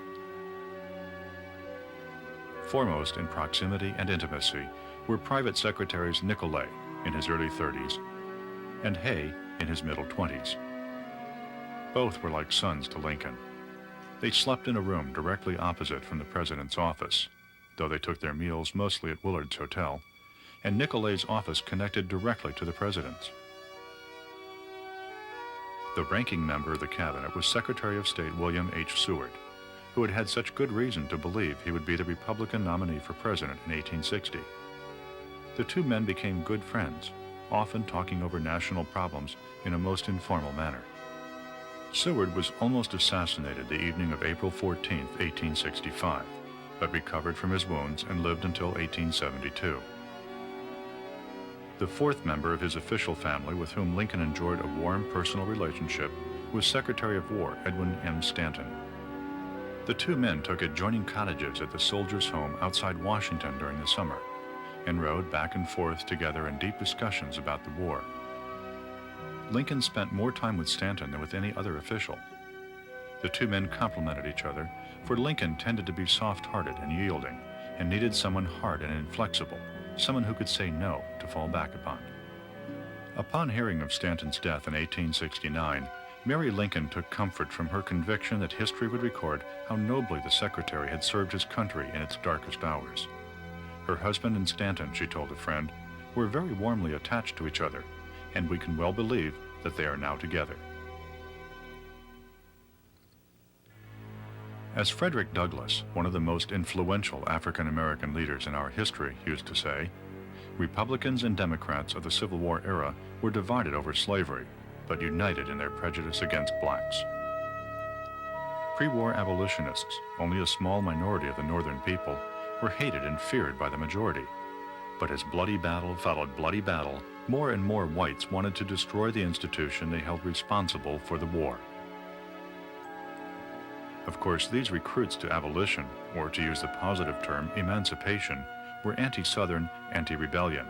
Foremost in proximity and intimacy were Private Secretaries Nicolay, in his early 30s, and Hay, in his middle 20s. Both were like sons to Lincoln. They slept in a room directly opposite from the president's office, though they took their meals mostly at Willard's Hotel, and Nicolay's office connected directly to the president's. The ranking member of the cabinet was Secretary of State William H. Seward, who had had such good reason to believe he would be the Republican nominee for president in 1860. The 2 men became good friends, often talking over national problems in a most informal manner. Seward was almost assassinated the evening of April 14, 1865, but recovered from his wounds and lived until 1872. The 4th member of his official family with whom Lincoln enjoyed a warm personal relationship was Secretary of War Edwin M. Stanton. The 2 men took adjoining cottages at the Soldiers' Home outside Washington during the summer, and rode back and forth together in deep discussions about the war. Lincoln spent more time with Stanton than with any other official. The 2 men complimented each other, for Lincoln tended to be soft-hearted and yielding, and needed someone hard and inflexible, someone who could say no to fall back upon. Upon hearing of Stanton's death in 1869, Mary Lincoln took comfort from her conviction that history would record how nobly the Secretary had served his country in its darkest hours. Her husband and Stanton, she told a friend, were very warmly attached to each other, and we can well believe that they are now together. As Frederick Douglass, one of the most influential African-American leaders in our history, used to say, Republicans and Democrats of the Civil War era were divided over slavery, but united in their prejudice against blacks. Pre-war abolitionists, only a small minority of the Northern people, were hated and feared by the majority. But as bloody battle followed bloody battle, more and more whites wanted to destroy the institution they held responsible for the war. Of course, these recruits to abolition, or to use the positive term, emancipation, were anti-Southern, anti-rebellion.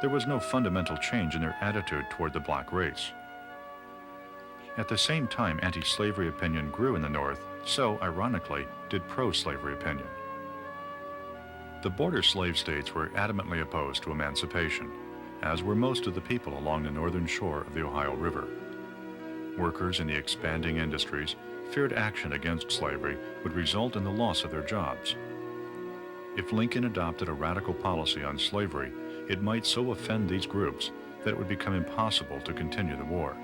There was no fundamental change in their attitude toward the black race. At the same time anti-slavery opinion grew in the North, so, ironically, did pro-slavery opinion. The border slave states were adamantly opposed to emancipation, as were most of the people along the northern shore of the Ohio River. Workers in the expanding industries feared action against slavery would result in the loss of their jobs. If Lincoln adopted a radical policy on slavery, it might so offend these groups that it would become impossible to continue the war.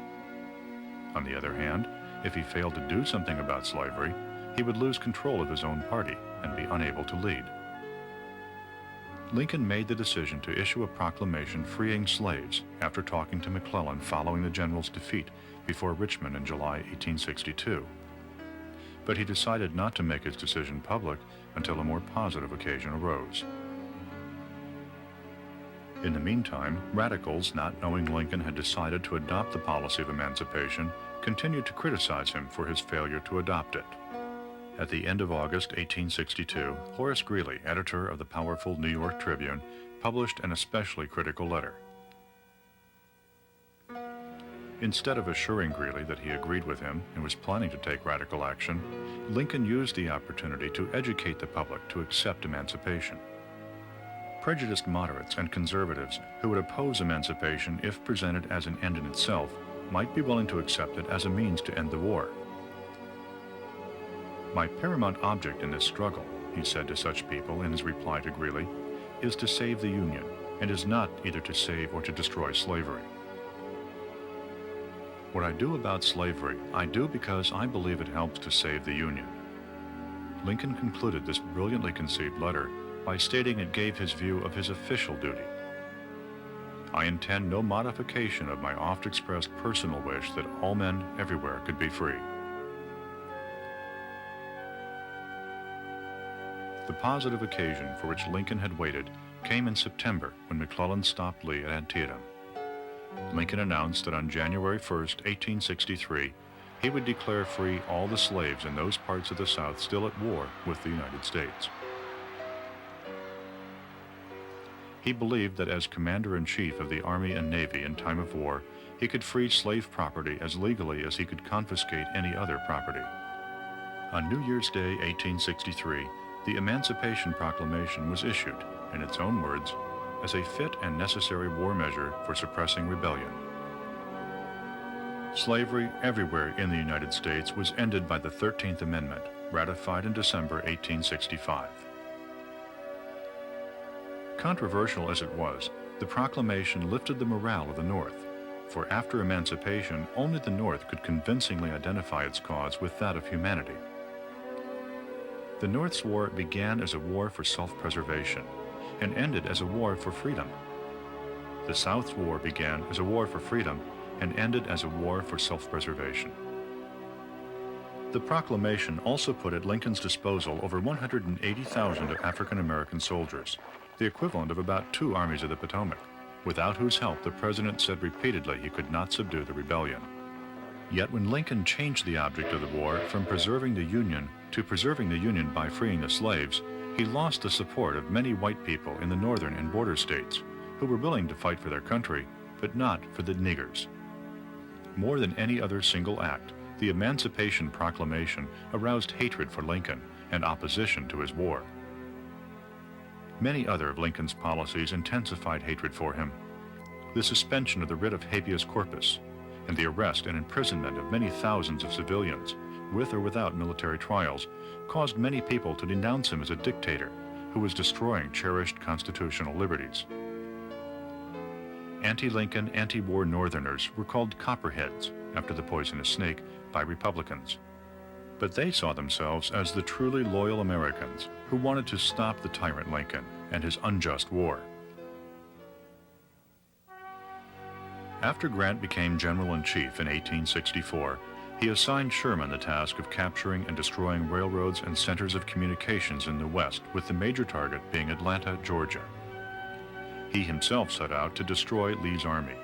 On the other hand, if he failed to do something about slavery, he would lose control of his own party and be unable to lead. Lincoln made the decision to issue a proclamation freeing slaves after talking to McClellan following the general's defeat before Richmond in July 1862. But he decided not to make his decision public until a more positive occasion arose. In the meantime, radicals, not knowing Lincoln had decided to adopt the policy of emancipation, continued to criticize him for his failure to adopt it. At the end of August 1862, Horace Greeley, editor of the powerful New York Tribune, published an especially critical letter. Instead of assuring Greeley that he agreed with him and was planning to take radical action, Lincoln used the opportunity to educate the public to accept emancipation. Prejudiced moderates and conservatives who would oppose emancipation if presented as an end in itself might be willing to accept it as a means to end the war. My paramount object in this struggle, he said to such people in his reply to Greeley, is to save the Union, and is not either to save or to destroy slavery. What I do about slavery, I do because I believe it helps to save the Union. Lincoln concluded this brilliantly conceived letter by stating it gave his view of his official duty. I intend no modification of my oft-expressed personal wish that all men everywhere could be free. The positive occasion for which Lincoln had waited came in September when McClellan stopped Lee at Antietam. Lincoln announced that on January 1, 1863, he would declare free all the slaves in those parts of the South still at war with the United States. He believed that as Commander-in-Chief of the Army and Navy in time of war, he could free slave property as legally as he could confiscate any other property. On New Year's Day, 1863, the Emancipation Proclamation was issued, in its own words, as a fit and necessary war measure for suppressing rebellion. Slavery everywhere in the United States was ended by the 13th Amendment, ratified in December 1865. Controversial as it was, the proclamation lifted the morale of the North, for after emancipation, only the North could convincingly identify its cause with that of humanity. The North's war began as a war for self-preservation and ended as a war for freedom. The South's war began as a war for freedom and ended as a war for self-preservation. The proclamation also put at Lincoln's disposal over 180,000 African-American soldiers, the equivalent of about 2 armies of the Potomac, without whose help the president said repeatedly he could not subdue the rebellion. Yet when Lincoln changed the object of the war from preserving the Union to preserving the Union by freeing the slaves, he lost the support of many white people in the northern and border states who were willing to fight for their country, but not for the niggers. More than any other single act, the Emancipation Proclamation aroused hatred for Lincoln and opposition to his war. Many other of Lincoln's policies intensified hatred for him. The suspension of the writ of habeas corpus and the arrest and imprisonment of many thousands of civilians, with or without military trials, caused many people to denounce him as a dictator who was destroying cherished constitutional liberties. Anti-Lincoln, anti-war Northerners were called Copperheads, after the poisonous snake, by Republicans. But they saw themselves as the truly loyal Americans who wanted to stop the tyrant Lincoln and his unjust war. After Grant became General-in-Chief in 1864, he assigned Sherman the task of capturing and destroying railroads and centers of communications in the West, with the major target being Atlanta, Georgia. He himself set out to destroy Lee's army.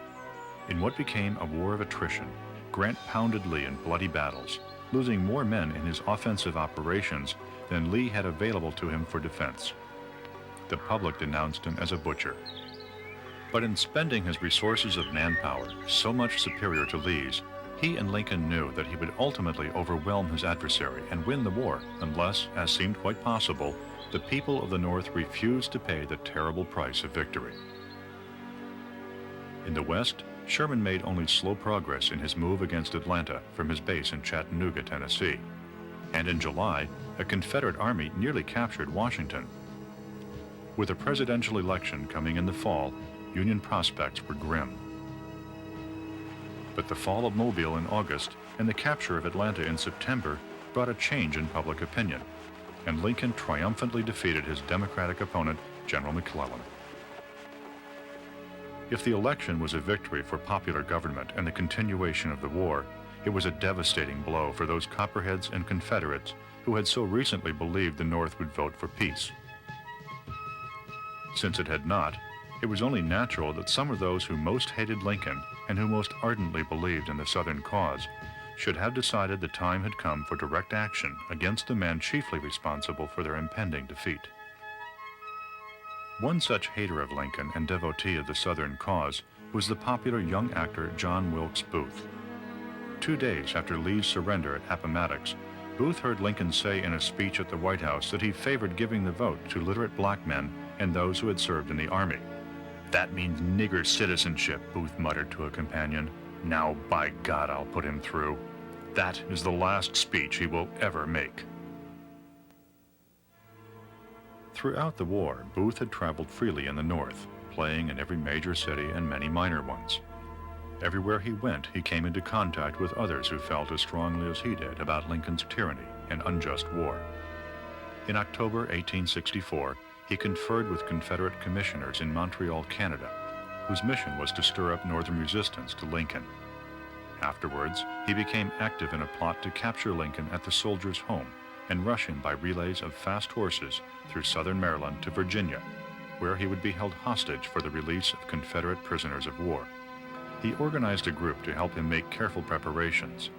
In what became a war of attrition, Grant pounded Lee in bloody battles, losing more men in his offensive operations than Lee had available to him for defense. The public denounced him as a butcher. But in spending his resources of manpower, so much superior to Lee's, he and Lincoln knew that he would ultimately overwhelm his adversary and win the war unless, as seemed quite possible, the people of the North refused to pay the terrible price of victory. In the West, Sherman made only slow progress in his move against Atlanta from his base in Chattanooga, Tennessee. And in July, a Confederate army nearly captured Washington. With a presidential election coming in the fall, Union prospects were grim. But the fall of Mobile in August and the capture of Atlanta in September brought a change in public opinion, and Lincoln triumphantly defeated his Democratic opponent, General McClellan. If the election was a victory for popular government and the continuation of the war, it was a devastating blow for those Copperheads and Confederates who had so recently believed the North would vote for peace. Since it had not, it was only natural that some of those who most hated Lincoln and who most ardently believed in the Southern cause should have decided the time had come for direct action against the man chiefly responsible for their impending defeat. One such hater of Lincoln and devotee of the Southern cause was the popular young actor John Wilkes Booth. 2 days after Lee's surrender at Appomattox, Booth heard Lincoln say in a speech at the White House that he favored giving the vote to literate black men and those who had served in the Army. "That means nigger citizenship," Booth muttered to a companion. "Now, by God, I'll put him through. That is the last speech he will ever make." Throughout the war, Booth had traveled freely in the North, playing in every major city and many minor ones. Everywhere he went, he came into contact with others who felt as strongly as he did about Lincoln's tyranny and unjust war. In October 1864, he conferred with Confederate commissioners in Montreal, Canada, whose mission was to stir up Northern resistance to Lincoln. Afterwards, he became active in a plot to capture Lincoln at the soldier's home and rush him by relays of fast horses through southern Maryland to Virginia, where he would be held hostage for the release of Confederate prisoners of war. He organized a group to help him make careful preparations,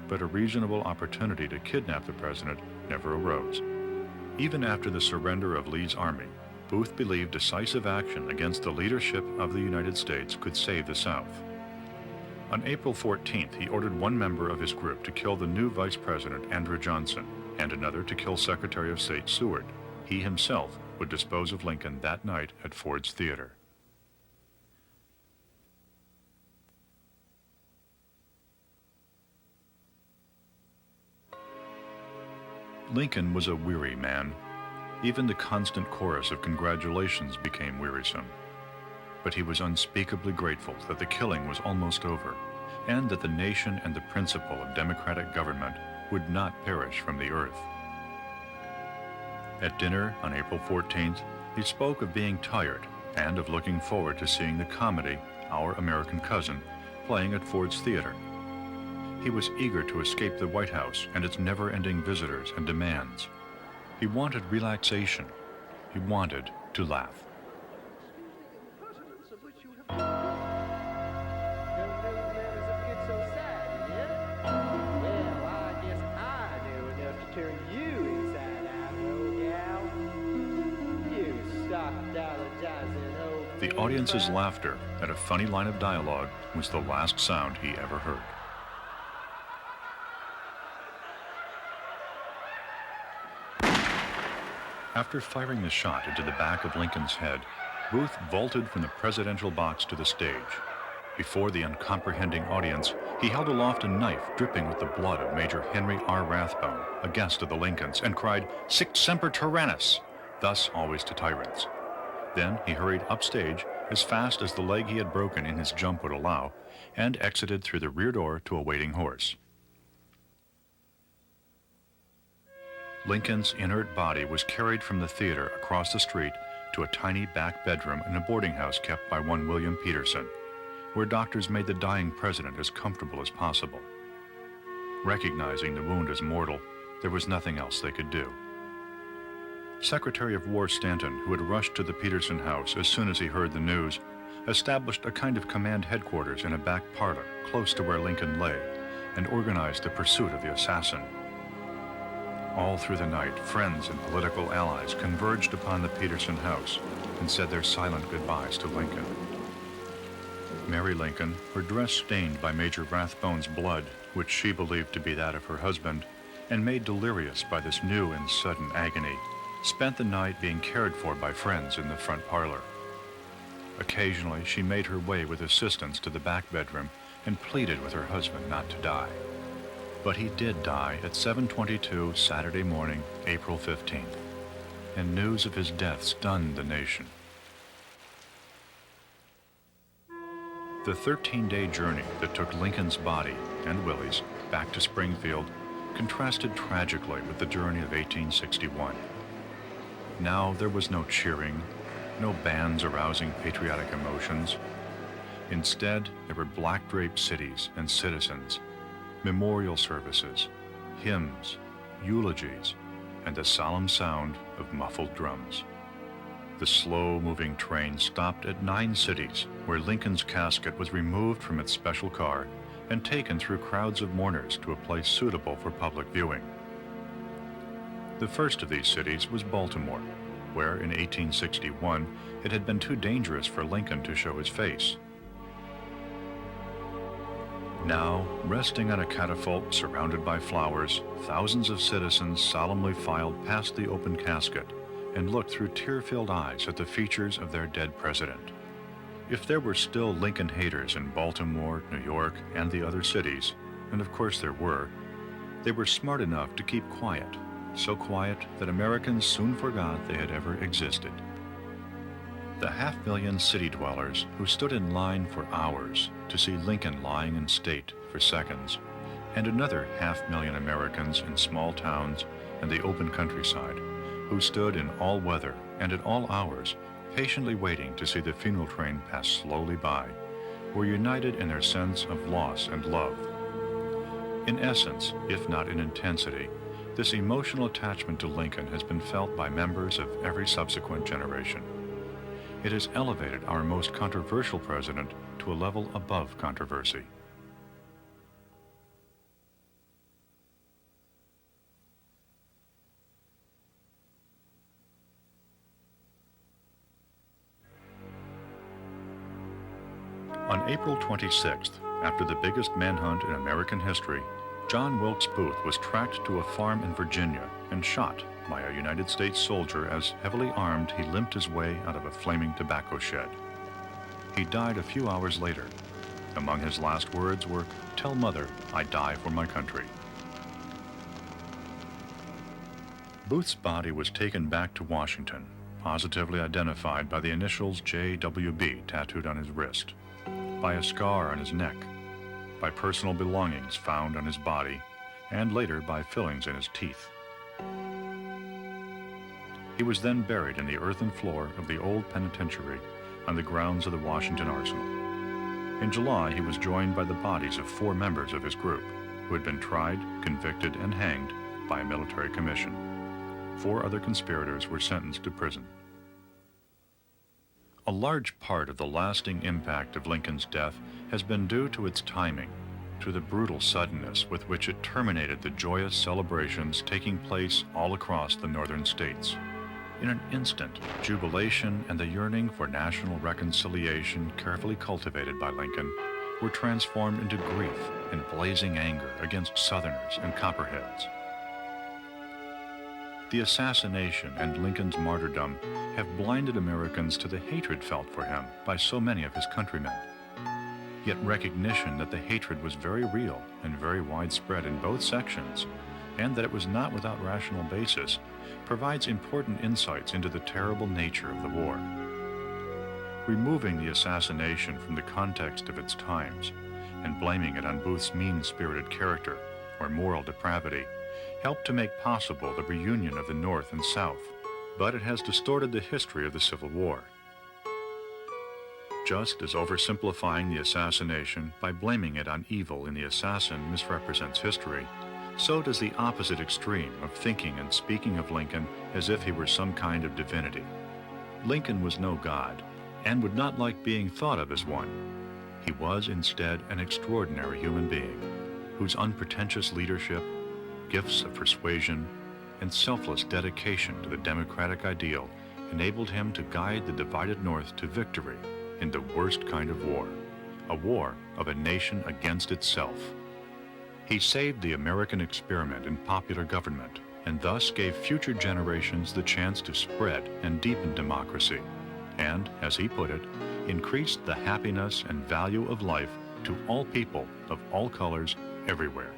but a reasonable opportunity to kidnap the president never arose. Even after the surrender of Lee's army, Booth believed decisive action against the leadership of the United States could save the South. On April 14th, he ordered one member of his group to kill the new Vice President Andrew Johnson and another to kill Secretary of State Seward. He himself would dispose of Lincoln that night at Ford's Theater. Lincoln was a weary man. Even the constant chorus of congratulations became wearisome. But he was unspeakably grateful that the killing was almost over, and that the nation and the principle of democratic government would not perish from the earth. At dinner on April 14th, he spoke of being tired and of looking forward to seeing the comedy, Our American Cousin, playing at Ford's Theater. He was eager to escape the White House and its never-ending visitors and demands. He wanted relaxation. He wanted to laugh. The audience's laughter at a funny line of dialogue was the last sound he ever heard. After firing the shot into the back of Lincoln's head, Booth vaulted from the presidential box to the stage. Before the uncomprehending audience, he held aloft a knife dripping with the blood of Major Henry R. Rathbone, a guest of the Lincolns, and cried, "Sic semper tyrannis," thus always to tyrants. Then he hurried upstage as fast as the leg he had broken in his jump would allow, and exited through the rear door to a waiting horse. Lincoln's inert body was carried from the theater across the street to a tiny back bedroom in a boarding house kept by one William Peterson, where doctors made the dying president as comfortable as possible. Recognizing the wound as mortal, there was nothing else they could do. Secretary of War Stanton, who had rushed to the Peterson house as soon as he heard the news, established a kind of command headquarters in a back parlor close to where Lincoln lay, and organized the pursuit of the assassin. All through the night, friends and political allies converged upon the Peterson house and said their silent goodbyes to Lincoln. Mary Lincoln, her dress stained by Major Rathbone's blood, which she believed to be that of her husband, and made delirious by this new and sudden agony, spent the night being cared for by friends in the front parlor. Occasionally, she made her way with assistance to the back bedroom and pleaded with her husband not to die. But he did die at 7:22 Saturday morning, April 15th, and news of his death stunned the nation. The 13-day journey that took Lincoln's body and Willie's back to Springfield contrasted tragically with the journey of 1861. Now there was no cheering, no bands arousing patriotic emotions. Instead, there were black-draped cities and citizens, memorial services, hymns, eulogies, and the solemn sound of muffled drums. The slow-moving train stopped at 9 cities, where Lincoln's casket was removed from its special car and taken through crowds of mourners to a place suitable for public viewing. The first of these cities was Baltimore, where in 1861 it had been too dangerous for Lincoln to show his face. Now, resting on a catafalque surrounded by flowers, thousands of citizens solemnly filed past the open casket and looked through tear-filled eyes at the features of their dead president. If there were still Lincoln haters in Baltimore, New York, and the other cities, and of course there were, they were smart enough to keep quiet, so quiet that Americans soon forgot they had ever existed. The 500,000 city dwellers who stood in line for hours to see Lincoln lying in state for seconds, and another 500,000 Americans in small towns and the open countryside who stood in all weather and at all hours, patiently waiting to see the funeral train pass slowly by, were united in their sense of loss and love. In essence, if not in intensity, this emotional attachment to Lincoln has been felt by members of every subsequent generation. It has elevated our most controversial president to a level above controversy. On April 26th, after the biggest manhunt in American history, John Wilkes Booth was tracked to a farm in Virginia and shot by a United States soldier as, heavily armed, he limped his way out of a flaming tobacco shed. He died a few hours later. Among his last words were, "Tell Mother I die for my country." Booth's body was taken back to Washington, positively identified by the initials JWB tattooed on his wrist, by a scar on his neck, by personal belongings found on his body, and later by fillings in his teeth. He was then buried in the earthen floor of the old penitentiary on the grounds of the Washington Arsenal. In July, he was joined by the bodies of 4 members of his group, who had been tried, convicted, and hanged by a military commission. 4 other conspirators were sentenced to prison. A large part of the lasting impact of Lincoln's death has been due to its timing, to the brutal suddenness with which it terminated the joyous celebrations taking place all across the northern states. In an instant, jubilation and the yearning for national reconciliation carefully cultivated by Lincoln were transformed into grief and blazing anger against Southerners and Copperheads. The assassination and Lincoln's martyrdom have blinded Americans to the hatred felt for him by so many of his countrymen. Yet recognition that the hatred was very real and very widespread in both sections, and that it was not without rational basis, provides important insights into the terrible nature of the war. Removing the assassination from the context of its times and blaming it on Booth's mean-spirited character or moral depravity helped to make possible the reunion of the North and South, but it has distorted the history of the Civil War. Just as oversimplifying the assassination by blaming it on evil in the assassin misrepresents history, so does the opposite extreme of thinking and speaking of Lincoln as if he were some kind of divinity. Lincoln was no god, and would not like being thought of as one. He was instead an extraordinary human being, whose unpretentious leadership, gifts of persuasion, and selfless dedication to the democratic ideal enabled him to guide the divided North to victory in the worst kind of war, a war of a nation against itself. He saved the American experiment in popular government and thus gave future generations the chance to spread and deepen democracy and, as he put it, increased the happiness and value of life to all people of all colors everywhere.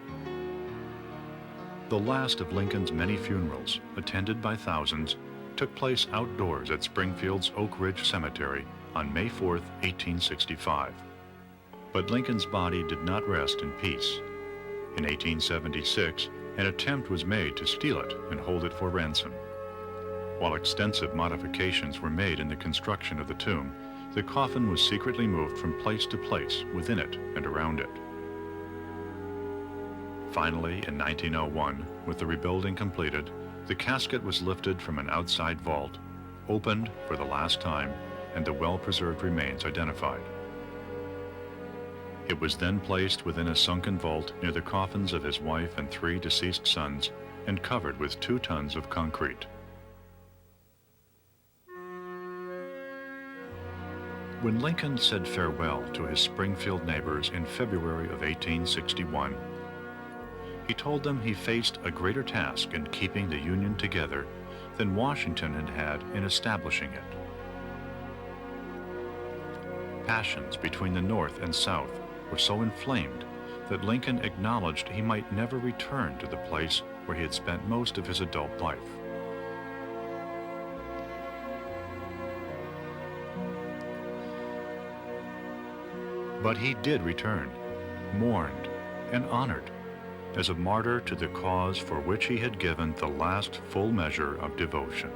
The last of Lincoln's many funerals, attended by thousands, took place outdoors at Springfield's Oak Ridge Cemetery on May 4, 1865. But Lincoln's body did not rest in peace. In 1876, an attempt was made to steal it and hold it for ransom. While extensive modifications were made in the construction of the tomb, the coffin was secretly moved from place to place within it and around it. Finally, in 1901, with the rebuilding completed, the casket was lifted from an outside vault, opened for the last time, and the well-preserved remains identified. It was then placed within a sunken vault near the coffins of his wife and 3 deceased sons and covered with 2 tons of concrete. When Lincoln said farewell to his Springfield neighbors in February of 1861, he told them he faced a greater task in keeping the Union together than Washington had had in establishing it. Passions between the North and South were so inflamed that Lincoln acknowledged he might never return to the place where he had spent most of his adult life. But he did return, mourned and honored, as a martyr to the cause for which he had given the last full measure of devotion.